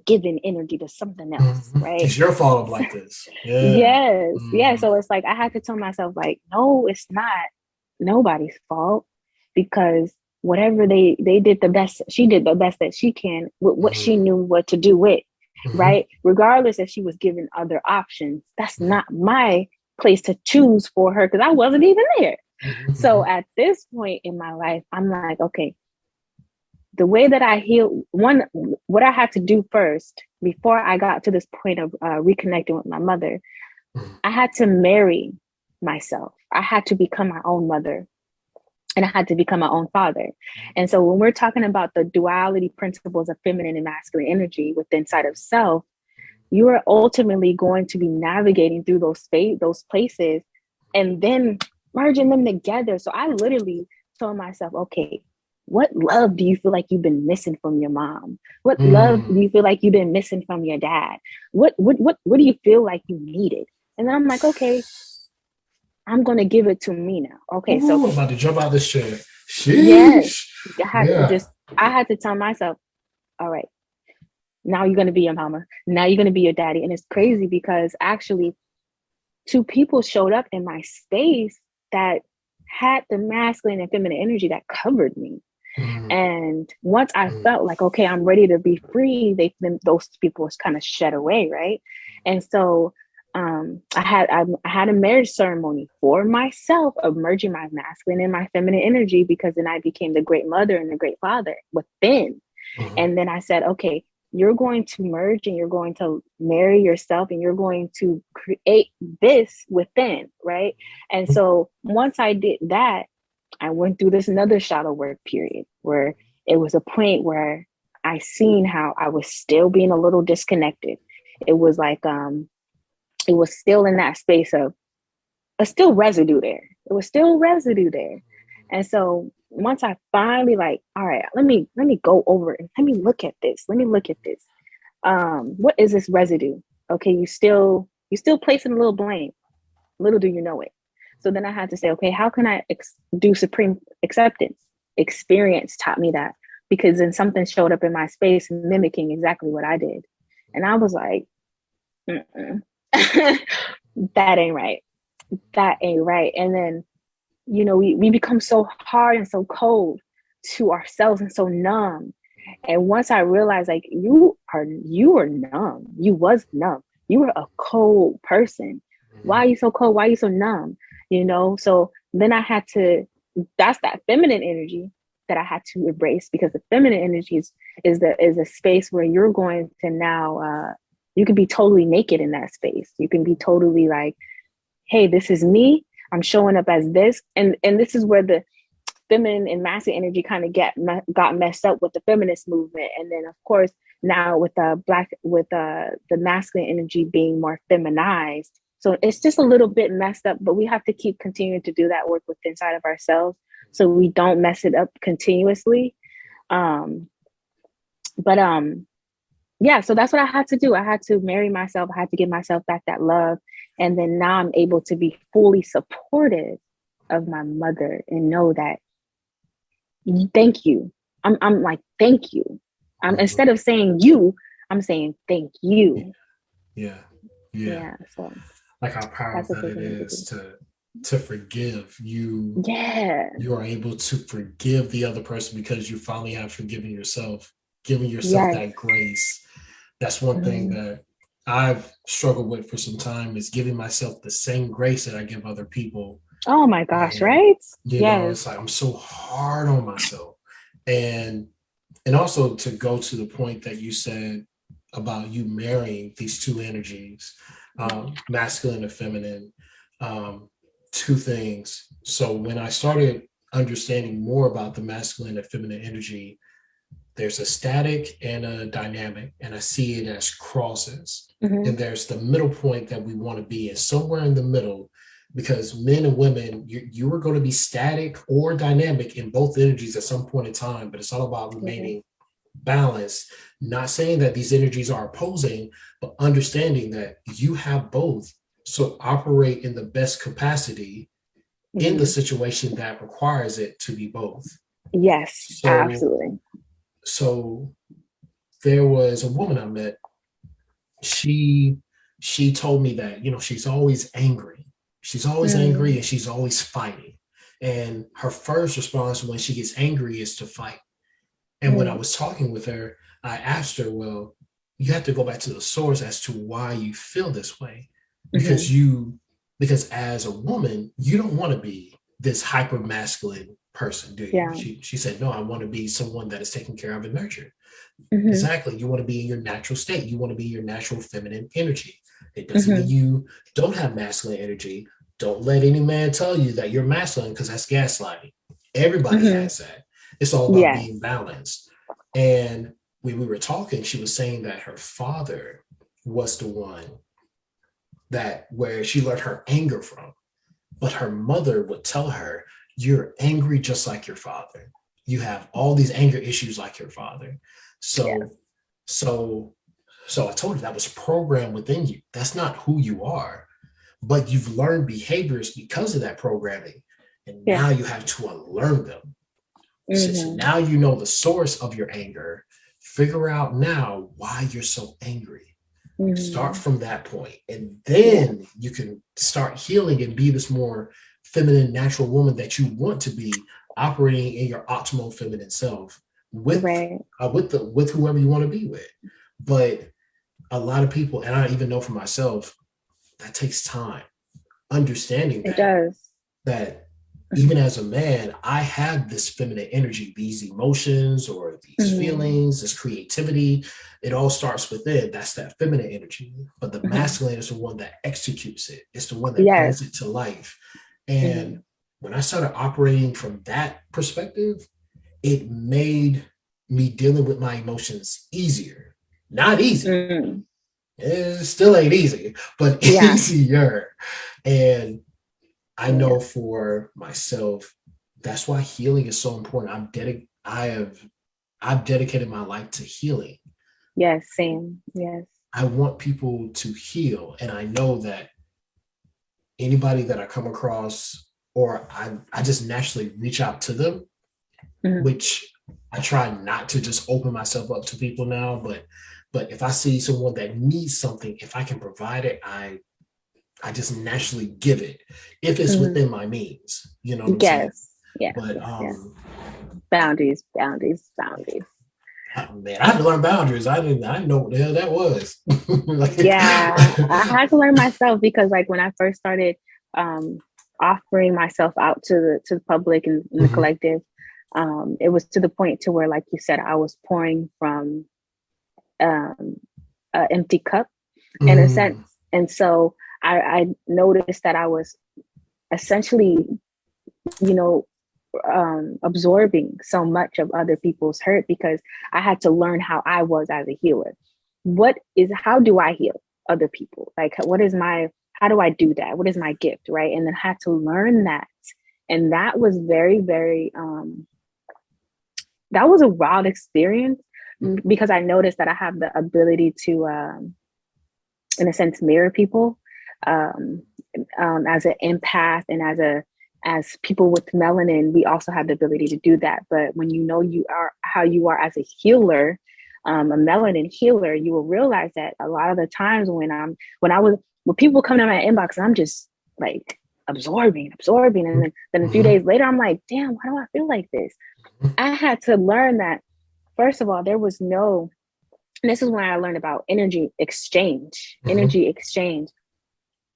giving energy to something else, Mm-hmm. right? It's your fault I'm like this. Yeah. Yes, yeah. Mm-hmm. So it's like I had to tell myself, like, no, it's not nobody's fault, because whatever they did the best, she did the best that she can with what she knew what to do with, Mm-hmm. right? Regardless if she was given other options, that's not my place to choose for her, because I wasn't even there. Mm-hmm. So at this point in my life, I'm like, okay, the way that I heal, what I had to do first before I got to this point of reconnecting with my mother, Mm-hmm. I had to marry myself. I had to become my own mother, and I had to become my own father. And so when we're talking about the duality principles of feminine and masculine energy within inside of self, you are ultimately going to be navigating through those places and then merging them together. So I literally told myself, okay, what love do you feel like you've been missing from your mom? What love do Mm. you feel like you've been missing from your dad? What do you feel like you needed? And then I'm like, okay, I'm gonna give it to me now. Okay, so Ooh, I'm about to jump out this chair. yes, Sheesh. I had to Yeah. just I had to tell myself, all right, now you're gonna be your mama. Now you're gonna be your daddy. And it's crazy because actually two people showed up in my space that had the masculine and feminine energy that covered me. Mm. And once I Mm. felt like, okay, I'm ready to be free, those people was kind of shed away, right? And so I had a marriage ceremony for myself of merging my masculine and my feminine energy, because then I became the great mother and the great father within. Mm. And then I said, okay, you're going to merge and you're going to marry yourself and you're going to create this within, right? And so once I did that, I went through this another shadow work period where it was a point where I seen how I was still being a little disconnected. It was like it was still in that space of a still residue there. It was still residue there. And so once I finally like, all right, let me go over it. Let me look at this. Let me look at this. What is this residue? Okay, you still placing a little blame. Little do you know it. So then I had to say, okay, how can I do supreme acceptance? Experience taught me that, because then something showed up in my space mimicking exactly what I did. And I was like, that ain't right. That ain't right. And then, we become so hard and so cold to ourselves and so numb. And once I realized, like, you are numb. You was numb. You were a cold person. Why are you so cold? Why are you so numb? So then I had to, that's that feminine energy that I had to embrace, because the feminine energy is a space where you're going to now you can be totally naked in that space. You can be totally like, hey, this is me. I'm showing up as this. And this is where the feminine and masculine energy kind of got messed up with the feminist movement. And then, of course, now with the masculine energy being more feminized. So it's just a little bit messed up, but we have to keep continuing to do that work within inside of ourselves so we don't mess it up continuously. But yeah, so that's what I had to do. I had to marry myself. I had to give myself back that love. And then now I'm able to be fully supportive of my mother and know that, thank you. I'm like, thank you. Instead of saying you, I'm saying thank you. Yeah. So like how powerful that it is to forgive you. Yeah. You are able to forgive the other person because you finally have forgiven yourself, giving yourself that grace. That's one thing that I've struggled with for some time, is giving myself the same grace that I give other people. Oh my gosh, right? You know, it's like I'm so hard on myself. And also to go to the point that you said about you marrying these two energies, masculine and feminine, two things. So when I started understanding more about the masculine and feminine energy, there's a static and a dynamic, and I see it as crosses. And there's the middle point that we want to be in, somewhere in the middle, because men and women, you are going to be static or dynamic in both energies at some point in time, but it's all about remaining balanced. Not saying that these energies are opposing, but understanding that you have both. So operate in the best capacity in the situation that requires it to be both. Yes, absolutely. So there was a woman I met. She told me that, you know, she's always angry. She's always angry and she's always fighting. And her first response when she gets angry is to fight. And when I was talking with her, I asked her, well, you have to go back to the source as to why you feel this way. Because because as a woman, you don't want to be this hyper masculine person, do you? Yeah. She said, no, I want to be someone that is taken care of and nurtured. Exactly. You want to be in your natural state. You want to be your natural feminine energy. It doesn't mean you don't have masculine energy. Don't let any man tell you that you're masculine, because that's gaslighting. Everybody has that. It's all about being balanced. And when we were talking, she was saying that her father was the one that where she learned her anger from. But her mother would tell her, you're angry just like your father. You have all these anger issues like your father. So I told her that was programmed within you. That's not who you are, but you've learned behaviors because of that programming. And now you have to unlearn them. So now you know the source of your anger. Figure out now why you're so angry. Start from that point, and then you can start healing and be this more feminine, natural woman that you want to be, operating in your optimal feminine self with whoever you want to be with. But a lot of people, and I even know for myself, that takes time. Understanding that it does. That even as a man, I have this feminine energy, these emotions or these feelings, this creativity. It all starts within. That's that feminine energy. But the masculine is the one that executes it. It's the one that brings it to life. And when I started operating from that perspective, it made me dealing with my emotions easier. Not easy. It still ain't easy, but easier. And I know for myself, that's why healing is so important. I've dedicated my life to healing. Yes, same. Yes. I want people to heal. And I know that anybody that I come across, or I just naturally reach out to them, which I try not to just open myself up to people now. But if I see someone that needs something, if I can provide it, I just naturally give it, if it's within my means, you know what I'm saying? Yes. But boundaries. Man, I had to learn boundaries. I didn't know what the hell that was. I had to learn myself, because like when I first started offering myself out to the public and the collective, it was to the point to where, like you said, I was pouring from an empty cup in a sense. And so I noticed that I was essentially, absorbing so much of other people's hurt because I had to learn how I was as a healer. How do I heal other people? Like, how do I do that? What is my gift? Right. And then had to learn that. And that was very, very, that was a wild experience because I noticed that I have the ability to, in a sense, mirror people as an empath and as people with melanin. We also have the ability to do that. But when you know how you are as a healer, a melanin healer, you will realize that a lot of the times when people come to my inbox, I'm just like absorbing, and then a few days later, I'm like, damn, why do I feel like this? I had to learn that. First of all, there was no. And this is when I learned about energy exchange. Energy exchange.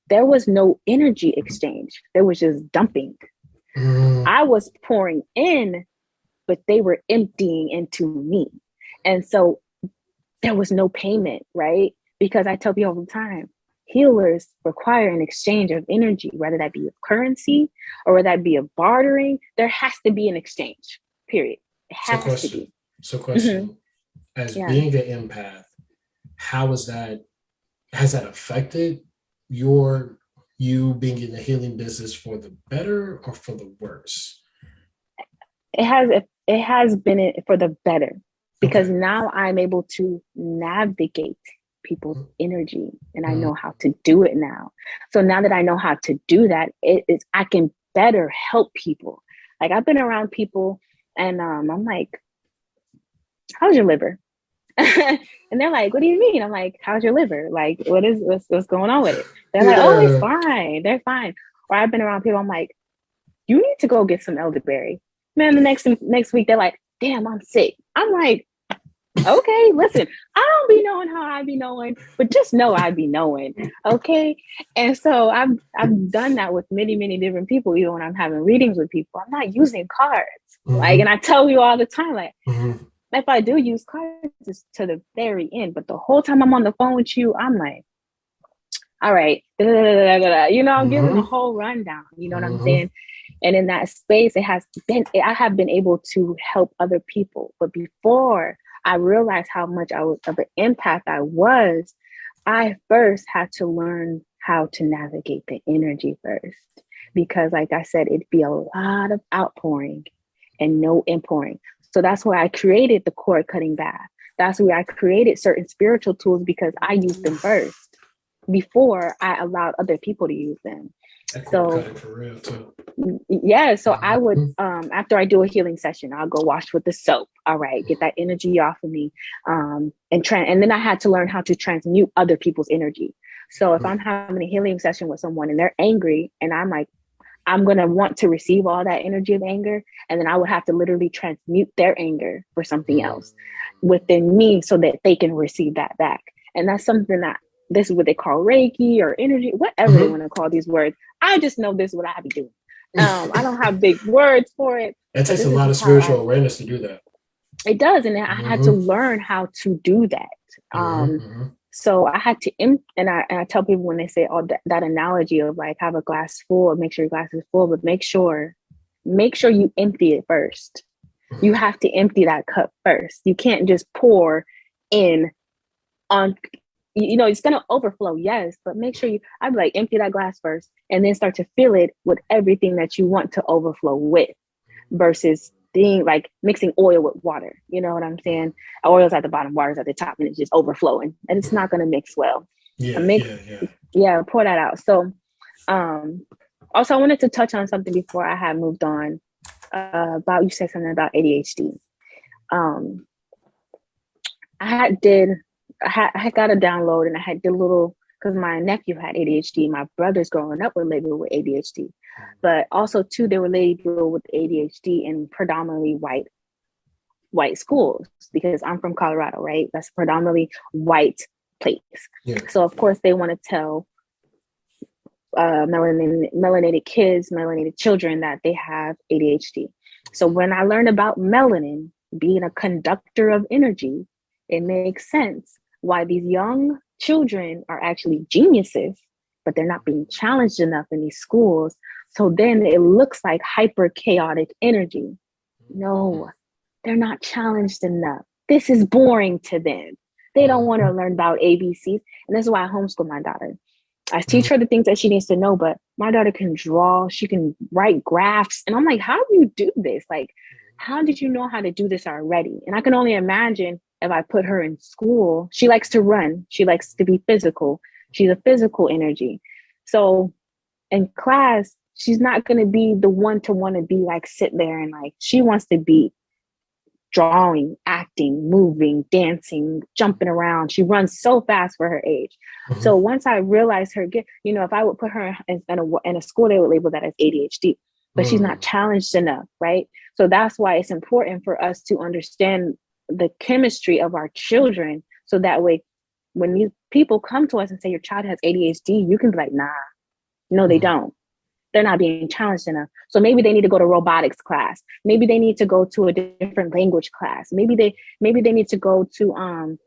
There was no energy exchange. There was just dumping. I was pouring in, but they were emptying into me. And so there was no payment, right? Because I tell people all the time, healers require an exchange of energy, whether that be a currency or whether that be a bartering. There has to be an exchange, period. It has to be. So question, as being an empath, has that affected you being in the healing business for the better or for the worse? It has been for the better, because now I'm able to navigate people's energy and I know how to do it now. So now that I know how to do that, I can better help people. Like, I've been around people and I'm like, how's your liver? And they're like, what do you mean? I'm like, how's your liver? Like, what's going on with it? They're like, oh, it's fine. They're fine. Or I've been around people, I'm like, you need to go get some elderberry. Man, the next week, they're like, damn, I'm sick. I'm like, okay, listen, I don't be knowing how I be knowing, but just know I be knowing. Okay. And so I've done that with many, many different people. Even when I'm having readings with people, I'm not using cards. Like, and I tell you all the time, like, if I do use cards, it's to the very end. But the whole time I'm on the phone with you, I'm like, all right, I'm giving the whole rundown. You know what I'm saying? And in that space, I have been able to help other people. But before I realized how much of an empath I first had to learn how to navigate the energy first. Because like I said, it'd be a lot of outpouring and no inpouring. So that's why I created the cord cutting bath. That's why I created certain spiritual tools, because I used them first before I allowed other people to use them. So for real too. Yeah. So I would, after I do a healing session, I'll go wash with the soap. All right. Get that energy off of me. And then I had to learn how to transmute other people's energy. So if I'm having a healing session with someone and they're angry and I'm like, I'm going to want to receive all that energy of anger. And then I would have to literally transmute their anger for something else within me so that they can receive that back. And that's something that this is what they call Reiki or energy, whatever they want to call these words. I just know this is what I be doing. I don't have big words for it. It takes a lot of spiritual awareness to do that. It does. And I had to learn how to do that. So I had to, and I tell people when they say, oh, that analogy of like, have a glass full, make sure your glass is full, but make sure you empty it first. You have to empty that cup first. You can't just pour in on, it's going to overflow. Yes. But make sure I'd be like, empty that glass first and then start to fill it with everything that you want to overflow with, versus being like mixing oil with water. You know what I'm saying? Oil's at the bottom, water's at the top, and it's just overflowing and it's not going to mix well. Pour that out. So, also I wanted to touch on something before I had moved on, you said something about ADHD. I got a download and I had the little, because my nephew had ADHD. My brothers growing up were labeled with ADHD, but also too, they were labeled with ADHD in predominantly white schools, because I'm from Colorado, right? That's a predominantly white place. Yeah. So of course they want to tell melanated kids, melanated children that they have ADHD. So when I learned about melanin being a conductor of energy, it makes sense why these young children are actually geniuses, but they're not being challenged enough in these schools So then it looks like hyper chaotic energy. No, they're not challenged enough. This is boring to them. They don't want to learn about ABCs. And this is why I homeschool my daughter. I teach her the things that she needs to know, but my daughter can draw, she can write graphs. And I'm like, how do you do this? Like, how did you know how to do this already? And I can only imagine if I put her in school. She likes to run. She likes to be physical. She's a physical energy. So in class, she's not going to be the one to want to be like, sit there and like, she wants to be drawing, acting, moving, dancing, jumping around. She runs so fast for her age. So once I realized her gift, you know, if I would put her in a school, they would label that as ADHD, but she's not challenged enough, right? So that's why it's important for us to understand the chemistry of our children. So that way, when these people come to us and say your child has ADHD, you can be like, nah, no, they don't. They're not being challenged enough. So maybe they need to go to robotics class. Maybe they need to go to a different language class. Maybe they need to go to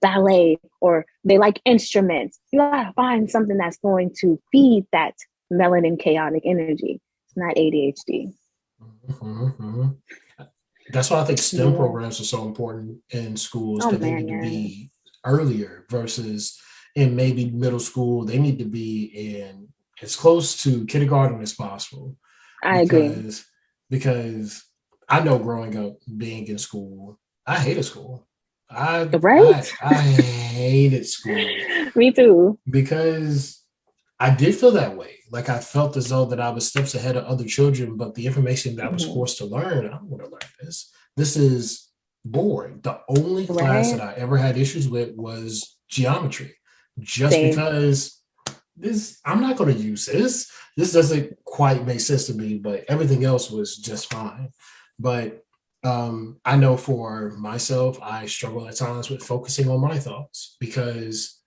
ballet, or they like instruments. You gotta find something that's going to feed that melanin chaotic energy. It's not ADHD. That's why I think STEM programs are so important in schools, because they need to be earlier versus in maybe middle school. They need to be in as close to kindergarten as possible. I agree. Because I know growing up, being in school, I hated school. I hated school. Me too. Because I did feel that way. Like I felt as though that I was steps ahead of other children, but the information that I was forced to learn, I don't want to learn this. This is boring. The only class that I ever had issues with was geometry. Just because I'm not going to use this. This doesn't quite make sense to me, but everything else was just fine. But I know for myself, I struggle at times with focusing on my thoughts because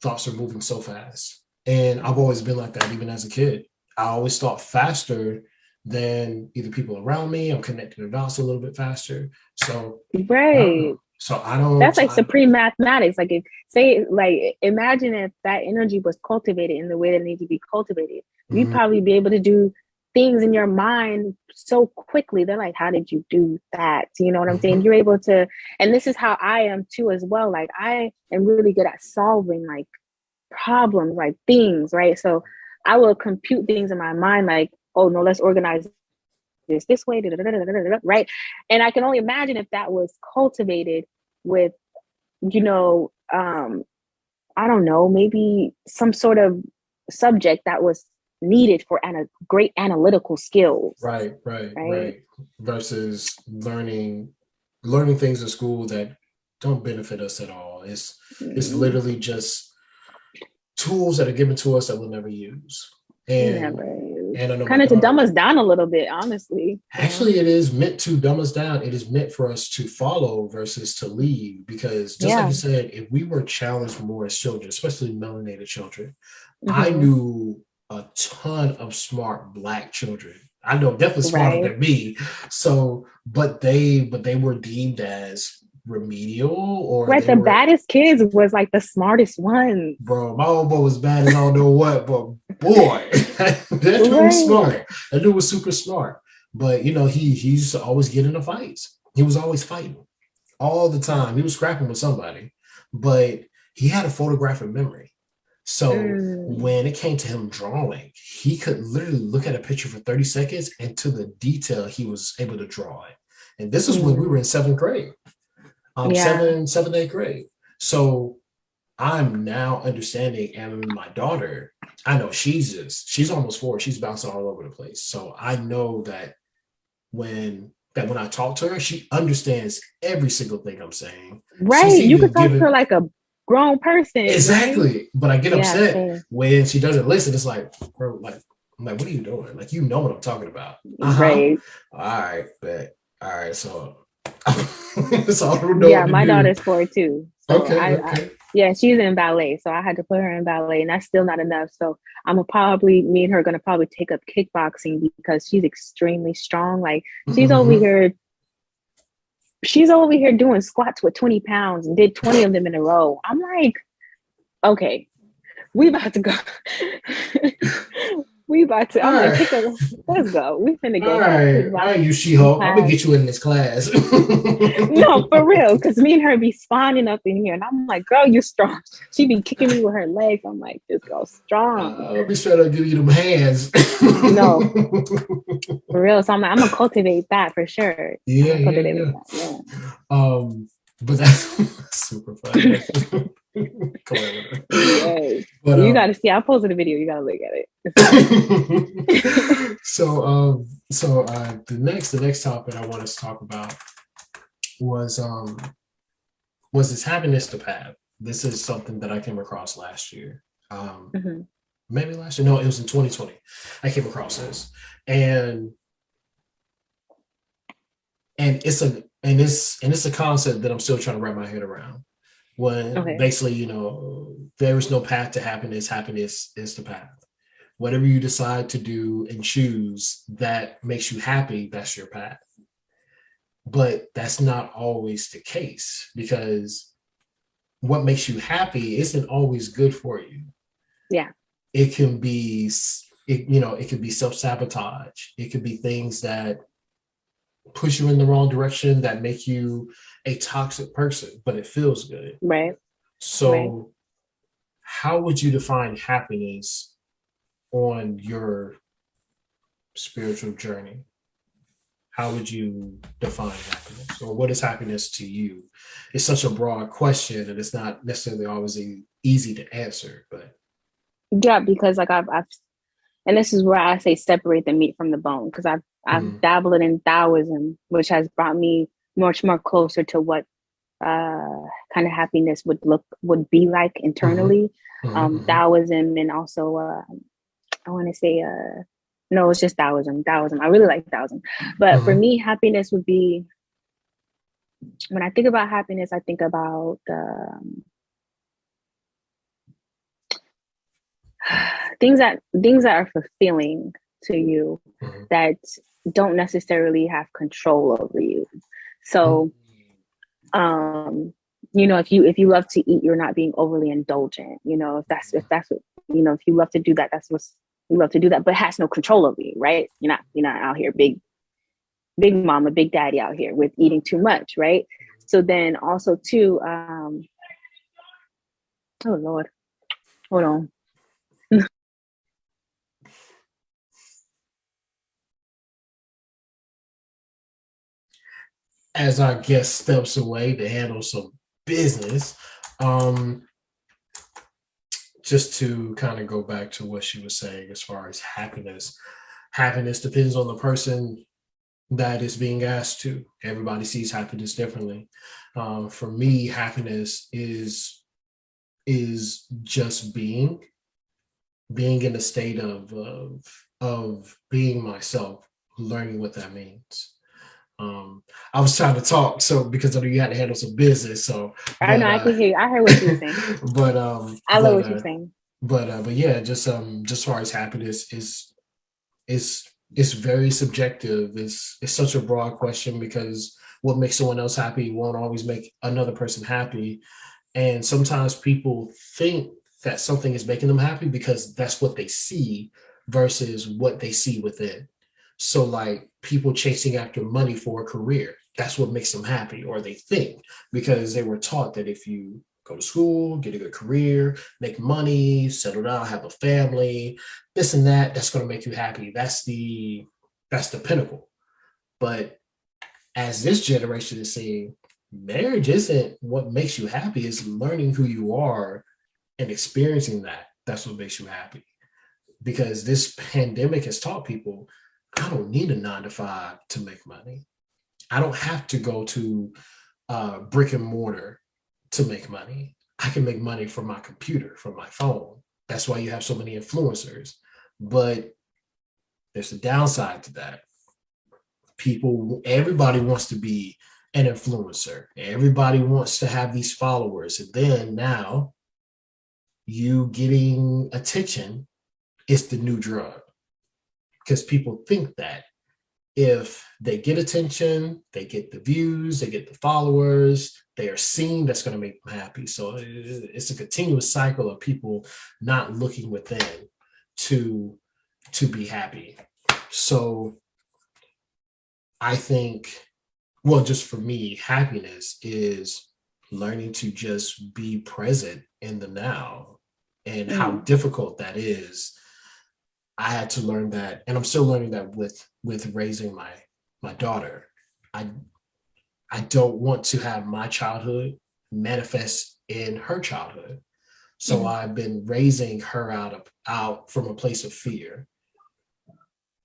thoughts are moving so fast. And I've always been like that, even as a kid. I always thought faster than either people around me. I'm connecting the dots a little bit faster. So, I don't. That's like supreme mathematics. Like imagine if that energy was cultivated in the way that it needs to be cultivated. You'd probably be able to do things in your mind so quickly. They're like, how did you do that? You know what I'm saying? You're able to, and this is how I am too as well. Like I am really good at solving like problems, like things, right? So I will compute things in my mind like, oh no, let's organize this way, right? And I can only imagine if that was cultivated with, you know, I don't know, maybe some sort of subject that was needed for great analytical skills. Right. Versus learning things in school that don't benefit us at all. It's literally just tools that are given to us that we'll never use. And kind of to dumb us down a little bit, honestly. Actually, it is meant to dumb us down. It is meant for us to follow versus to lead. Because just like you said, if we were challenged more as children, especially melanated children, I knew a ton of smart Black children. I know definitely smarter than me. So, but they were deemed as remedial, or the baddest kids was like the smartest ones. Bro, my old boy was bad as I don't know what, but boy, that dude was smart. That dude was super smart. But you know, he used to always get into fights. He was always fighting all the time. He was scrapping with somebody, but he had a photographic memory. So when it came to him drawing, he could literally look at a picture for 30 seconds and to the detail he was able to draw it. And this is when we were in seventh grade. 7th, 8th grade. So I'm now understanding, and my daughter, I know she's almost 4. She's bouncing all over the place. So I know that when I talk to her, she understands every single thing I'm saying. Right. You can talk to her like a grown person. Exactly. Right? But I get upset when she doesn't listen. It's like, bro, I'm like, what are you doing? Like, you know what I'm talking about. Right. All right, but all right, so my daughter's 4 too. So okay. She's in ballet, so I had to put her in ballet, and that's still not enough. So me and her gonna probably take up kickboxing because she's extremely strong. Like she's over here doing squats with 20 pounds and did 20 of them in a row. I'm like, okay, we about to go. We about to. All I'm like, right. pick a. Let's go. We finna All go have right. this All watch right, you She-Hulk. I'm gonna class. get you in this class. No, for real, because me and her be spawning up in here, and I'm like, girl, you strong. She be kicking me with her legs. I'm like, this girl's strong. I'll be straight up give you them hands. No, for real. So I'm gonna cultivate that for sure. I'm Yeah, gonna yeah, cultivate yeah. that. Yeah. But that's super funny. Clever. Yes. But You got to see. I posted a video. You got to look at it. the next topic I want us to talk about was this happiness to have. This is something that I came across last year. Mm-hmm. Maybe last year. No, it was in 2020. I came across this, and it's a concept that I'm still trying to wrap my head around. When Okay. basically, there is no path to happiness. Happiness is the path. Whatever you decide to do and choose that makes you happy, that's your path. But that's not always the case, because what makes you happy isn't always good for you. Yeah. It can be, it could be self-sabotage. It could be things that push you in the wrong direction, that make you a toxic person, but it feels good. Right. So Right. how would you define happiness on your spiritual journey? How would you define happiness, or what is happiness to you? It's such a broad question, and it's not necessarily always easy to answer. But yeah, because like I've and this is where I say separate the meat from the bone, because I've dabbled in Taoism, which has brought me much more closer to what kind of happiness would be like internally. Taoism, and also I want to say no, it's just Taoism. I really like Taoism, but for me, happiness would be, when I think about happiness, I think about things that are fulfilling to you, that don't necessarily have control over you. So if you love to eat, you're not being overly indulgent. If that's what, if you love to do that, that's what you love to do, that, but it has no control over you, right? You're not out here big mama, big daddy out here with eating too much, right? So then also too, oh Lord, hold on. As our guest steps away to handle some business, just to kind of go back to what she was saying as far as happiness. Happiness depends on the person that is being asked to. Everybody sees happiness differently. For me, happiness is just being in a state of being myself, learning what that means. I was trying to talk, so because I knew you had to handle some business. So I know, I can hear you. I heard what you were saying. I love what you're saying. But yeah, just as far as happiness is very subjective. It's such a broad question, because what makes someone else happy won't always make another person happy. And sometimes people think that something is making them happy because that's what they see versus what they see within. So like people chasing after money for a career, that's what makes them happy, or they think, because they were taught that if you go to school, get a good career, make money, settle down, have a family, this and that, that's going to make you happy. That's the pinnacle. But as this generation is saying, marriage isn't what makes you happy. It's learning who you are and experiencing that. That's what makes you happy. Because this pandemic has taught people, I don't need a 9-to-5 to make money. I don't have to go to brick and mortar to make money. I can make money from my computer, from my phone. That's why you have so many influencers. But there's a downside to that. Everybody wants to be an influencer. Everybody wants to have these followers. And then now you getting attention is the new drug. Because people think that if they get attention, they get the views, they get the followers, they are seen, that's going to make them happy. So it's a continuous cycle of people not looking within to to be happy. So I think, well, just for me, happiness is learning to just be present in the now, and how difficult that is. I had to learn that, and I'm still learning that with raising my daughter. I don't want to have my childhood manifest in her childhood. So I've been raising her out from a place of fear,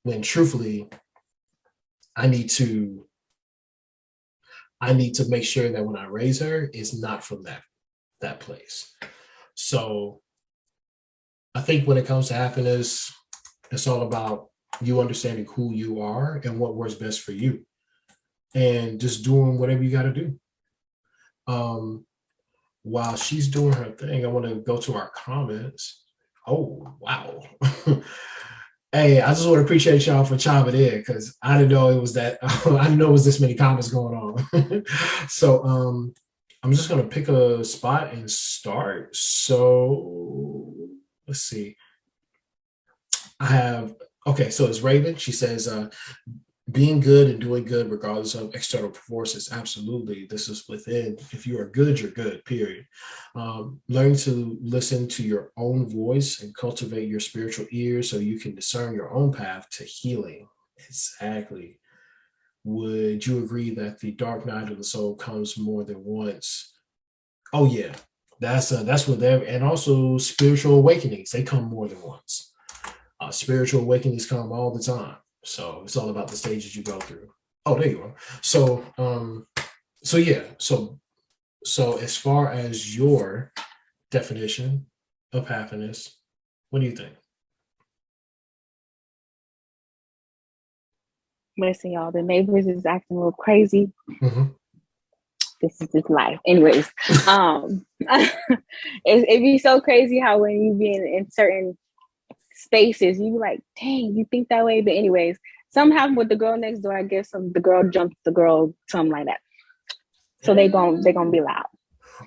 when truthfully I need to make sure that when I raise her, it's not from that place. So I think when it comes to happiness, it's all about you understanding who you are and what works best for you, and just doing whatever you got to do. While she's doing her thing, I want to go to our comments. Oh, wow. Hey, I just want to appreciate y'all for chiming in, because I didn't know it was that. I didn't know it was this many comments going on. So I'm just going to pick a spot and start. So let's see. So it's Raven. She says, being good and doing good regardless of external forces. Absolutely. This is within. If you are good, you're good, period. Learn to listen to your own voice and cultivate your spiritual ears so you can discern your own path to healing. Exactly. Would you agree that the dark night of the soul comes more than once? Oh yeah, that's what they're, and also spiritual awakenings, they come more than once. Spiritual awakenings come all the time. So it's all about the stages you go through. Oh, there you are. So yeah. So as far as your definition of happiness, what do you think? Listen, y'all, the neighbors is acting a little crazy. This is just life. Anyways, it'd be so crazy how when you be in certain spaces, you be like, dang, you think that way. But anyways, something happened with the girl next door. I guess the girl jumped the girl, something like that. So they're gonna be loud.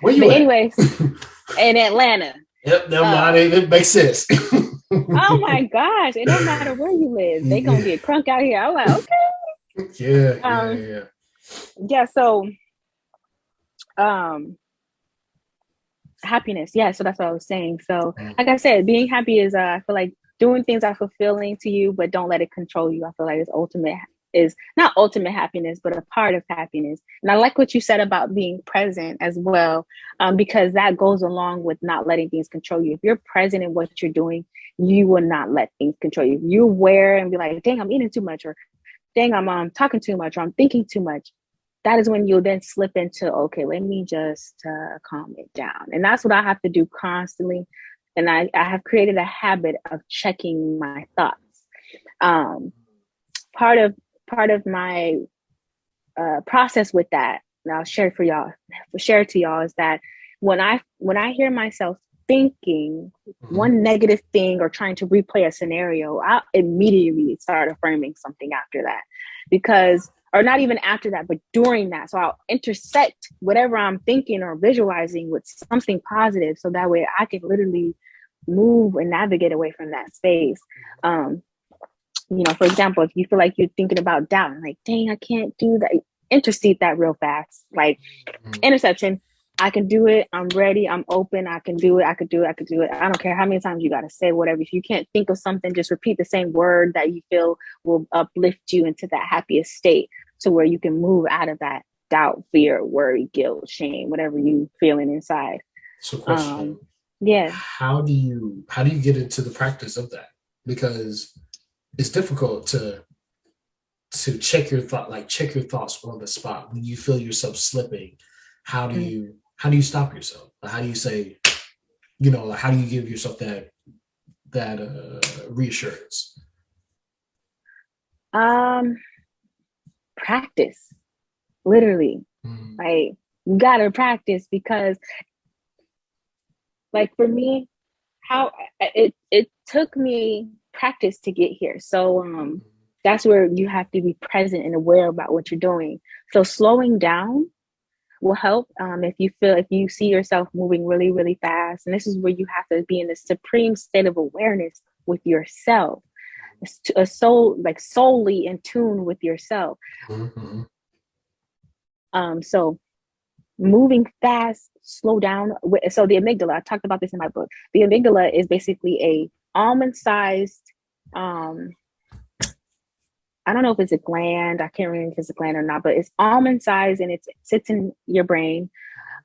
Where you but at? Anyways, in Atlanta. Yep, never mind. It makes sense. Oh my gosh. It don't matter where you live. They gonna get crunk out here. I'm like, okay. Yeah, so happiness. Yeah, so that's what I was saying. So like I said, being happy is I feel like doing things are fulfilling to you, but don't let it control you. I feel like is not ultimate happiness, but a part of happiness. And I like what you said about being present as well, because that goes along with not letting things control you. If you're present in what you're doing, you will not let things control you. You're aware and be like, dang, I'm eating too much, or dang, I'm talking too much, or I'm thinking too much. That is when you'll then slip into, okay, let me just calm it down. And that's what I have to do constantly. And I have created a habit of checking my thoughts. Part of my process with that, and I'll share it to y'all, is that when I hear myself thinking one negative thing or trying to replay a scenario, I'll immediately start affirming something after that, or not even after that, but during that. So I'll intersect whatever I'm thinking or visualizing with something positive, so that way I can literally move and navigate away from that space. For example, if you feel like you're thinking about doubt, like, dang, I can't do that, intercede that real fast. Like interception, I can do it. I'm ready. I'm open. I can do it. I could do it. I don't care how many times you got to say whatever. If you can't think of something, just repeat the same word that you feel will uplift you into that happiest state, so where you can move out of that doubt, fear, worry, guilt, shame, whatever you feeling inside. So question. Yeah. How do you get into the practice of that? Because it's difficult to check your thoughts on the spot when you feel yourself slipping. How do you stop yourself? How do you say, how do you give yourself that reassurance? Practice, literally. Like, you gotta practice, because like for me, how it took me practice to get here. So that's where you have to be present and aware about what you're doing. So slowing down will help. If you see yourself moving really, really fast, and this is where you have to be in the supreme state of awareness with yourself. a soul, like solely in tune with yourself. Mm-hmm. So moving fast, slow down. So the amygdala, I talked about this in my book. The amygdala is basically a almond-sized, I don't know if it's a gland. I can't remember if it's a gland or not, but it's almond-sized and it sits in your brain.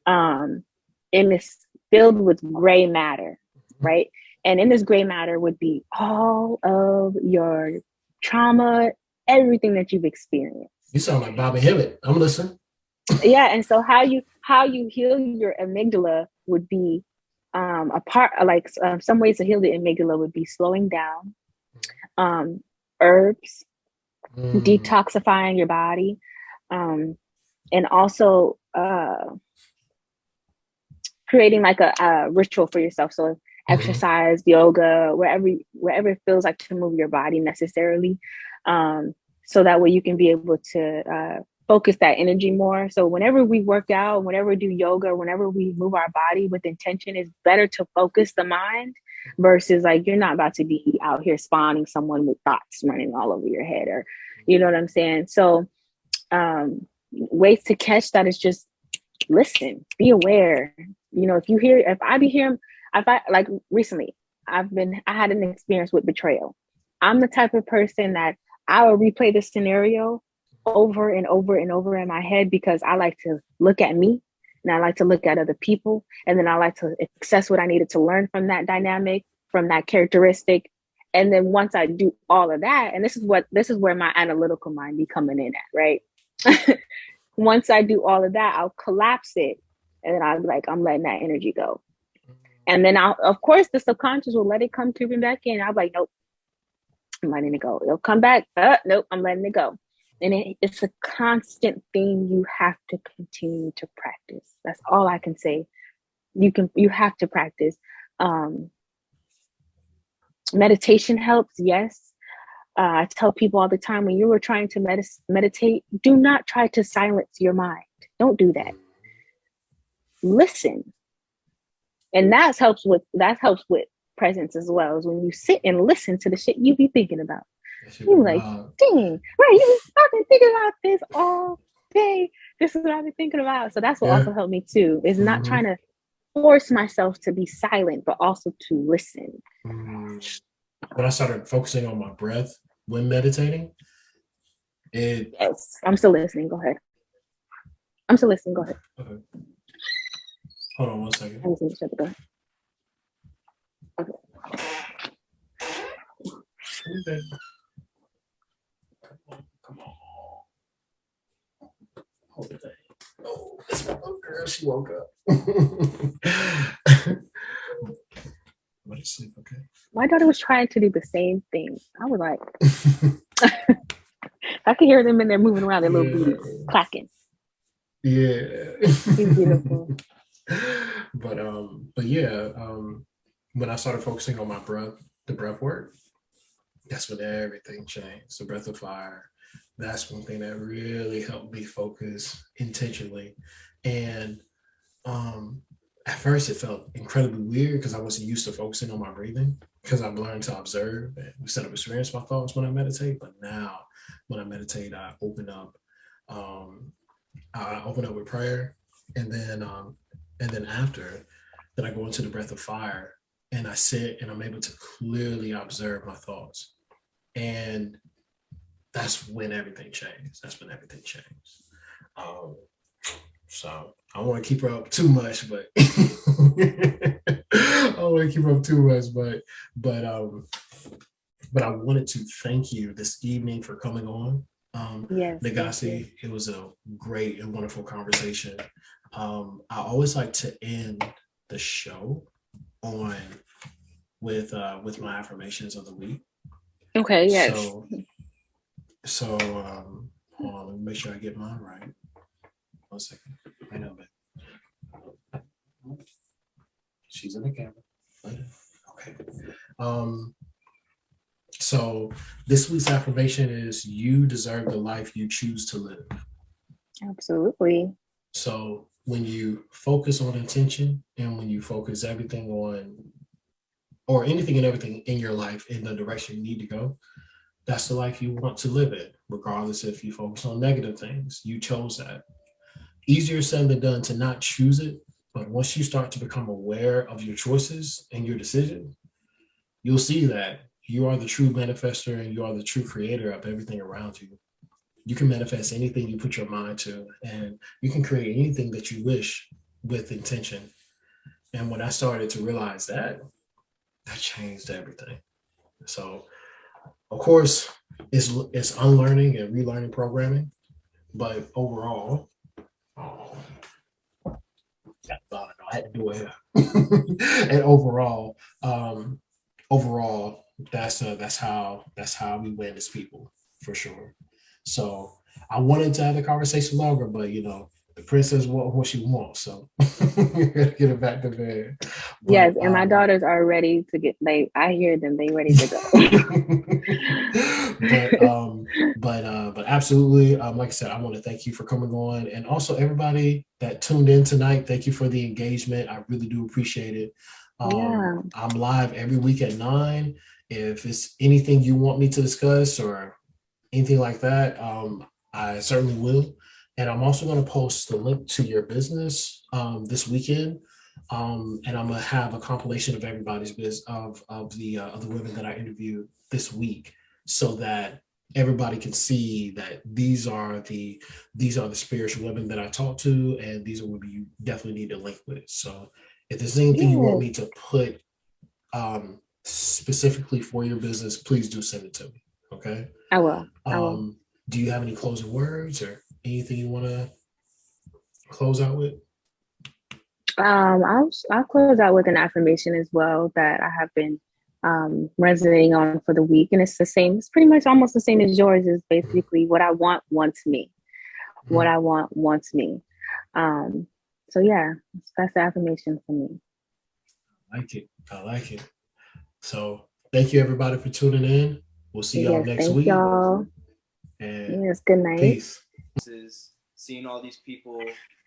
And it's filled with gray matter, right? And in this gray matter would be all of your trauma, everything that you've experienced. You sound like Bobby Hemmett. I'm listening. Yeah, and so how you heal your amygdala would be some ways to heal the amygdala would be slowing down, herbs, detoxifying your body, and also creating like a ritual for yourself. So exercise, yoga, wherever it feels like to move your body necessarily, so that way you can be able to focus that energy more. So whenever we work out, whenever we do yoga, whenever we move our body with intention, it's better to focus the mind versus like you're not about to be out here spawning someone with thoughts running all over your head, or you know what I'm saying? So ways to catch that is just listen, be aware. You know, if I like recently, I had an experience with betrayal. I'm the type of person that I will replay the scenario over and over and over in my head because I like to look at me and I like to look at other people. And then I like to access what I needed to learn from that dynamic, from that characteristic. And then once I do all of that, and this is where my analytical mind be coming in at, right? Once I do all of that, I'll collapse it. And then I'll be like, I'm letting that energy go. And then of course, the subconscious will let it come creeping back in. I'll be like, nope, I'm letting it go. It'll come back. Nope, I'm letting it go. And it's a constant thing you have to continue to practice. That's all I can say. You have to practice. Meditation helps, yes. I tell people all the time, when you were trying to meditate, do not try to silence your mind. Don't do that. Listen. And that helps with presence as well, is when you sit and listen to the shit you be thinking about. You're like, dang, right, I've been thinking about this all day. This is what I've been thinking about. So that's what also helped me too, is not trying to force myself to be silent, but also to listen. When I started focusing on my breath when meditating, yes, I'm still listening. Go ahead. I'm still listening. Go ahead. Okay. Hold on 1 second. I just shut the door. Okay. Okay. Come on. Hold it. Oh, that's my little girl. She woke up. Let it sleep, okay? My daughter was trying to do the same thing. I was like, I could hear them in there moving around, their little booties clacking. Yeah. She's beautiful. But yeah, when I started focusing on my breath, the breath work, that's when everything changed. The breath of fire, that's one thing that really helped me focus intentionally. And at first it felt incredibly weird because I wasn't used to focusing on my breathing, because I've learned to observe and instead of experience my thoughts when I meditate. But now when I meditate, I open up with prayer, and then after that I go into the breath of fire and I sit and I'm able to clearly observe my thoughts. And that's when everything changed. So I don't want to keep her up too much, but but I wanted to thank you this evening for coming on. Yes, Negasi, it was a great and wonderful conversation. I always like to end the show with my affirmations of the week. Okay, yes. So hold on, let me make sure I get mine right. 1 second. I know, but she's in the camera. Okay. So this week's affirmation is: you deserve the life you choose to live. Absolutely. So when you focus on intention and when you focus everything on or anything and everything in your life in the direction you need to go, that's the life you want to live in, regardless if you focus on negative things. You chose that. Easier said than done to not choose it, but once you start to become aware of your choices and your decisions, you'll see that you are the true manifester and you are the true creator of everything around you. You can manifest anything you put your mind to, and you can create anything that you wish with intention. And when I started to realize that, that changed everything. So, of course, it's unlearning and relearning programming, but overall, I had to do it. And overall, that's how we win as people, for sure. So I wanted to have the conversation longer, but the princess wants what she wants, so we gotta get her back to bed. But, yes, and my daughters are ready to get. I hear them. They ready to go. but absolutely, like I said, I want to thank you for coming on, and also everybody that tuned in tonight. Thank you for the engagement. I really do appreciate it. I'm live every week at 9. If it's anything you want me to discuss or anything like that, I certainly will. And I'm also going to post the link to your business this weekend. And I'm going to have a compilation of everybody's business of the women that I interviewed this week, so that everybody can see that these are the spiritual women that I talked to, and these are women you definitely need to link with. So if there's anything you want me to put specifically for your business, please do send it to me. Okay. I will. Do you have any closing words or anything you want to close out with? I'll close out with an affirmation as well that I have been resonating on for the week, and it's the same. It's pretty much almost the same as yours. Is basically what I want wants me. What I want wants me. So yeah, that's the affirmation for me. I like it. So thank you everybody for tuning in. We'll see y'all next week. Y'all. And yes, good night. Peace. Seeing all these people,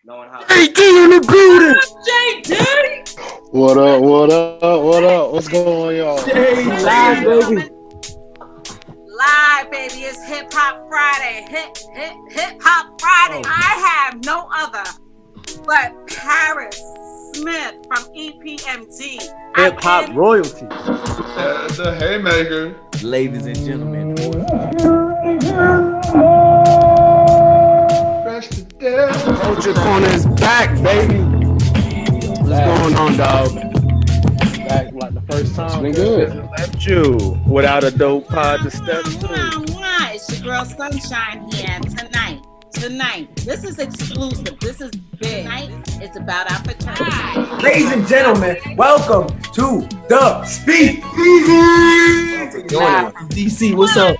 knowing how. JD in the building. JD. What up? What up? What up? What's going on, y'all? JD live, baby. Live, baby. It's Hip Hop Friday. Hip Hop Friday. Oh. I have no other but Paris Smith from EPMD. Hip Hop royalty. The haymaker. Ladies and gentlemen. Culture Corner is back, baby. What's going on, dog? Back like the first time. It's been good. Left you without a dope pod to step through. It's your girl Sunshine here tonight. This is exclusive. This is big. Tonight it's about our fraternity. Ladies and gentlemen, welcome to the Speakeasy. Live from DC. What's up?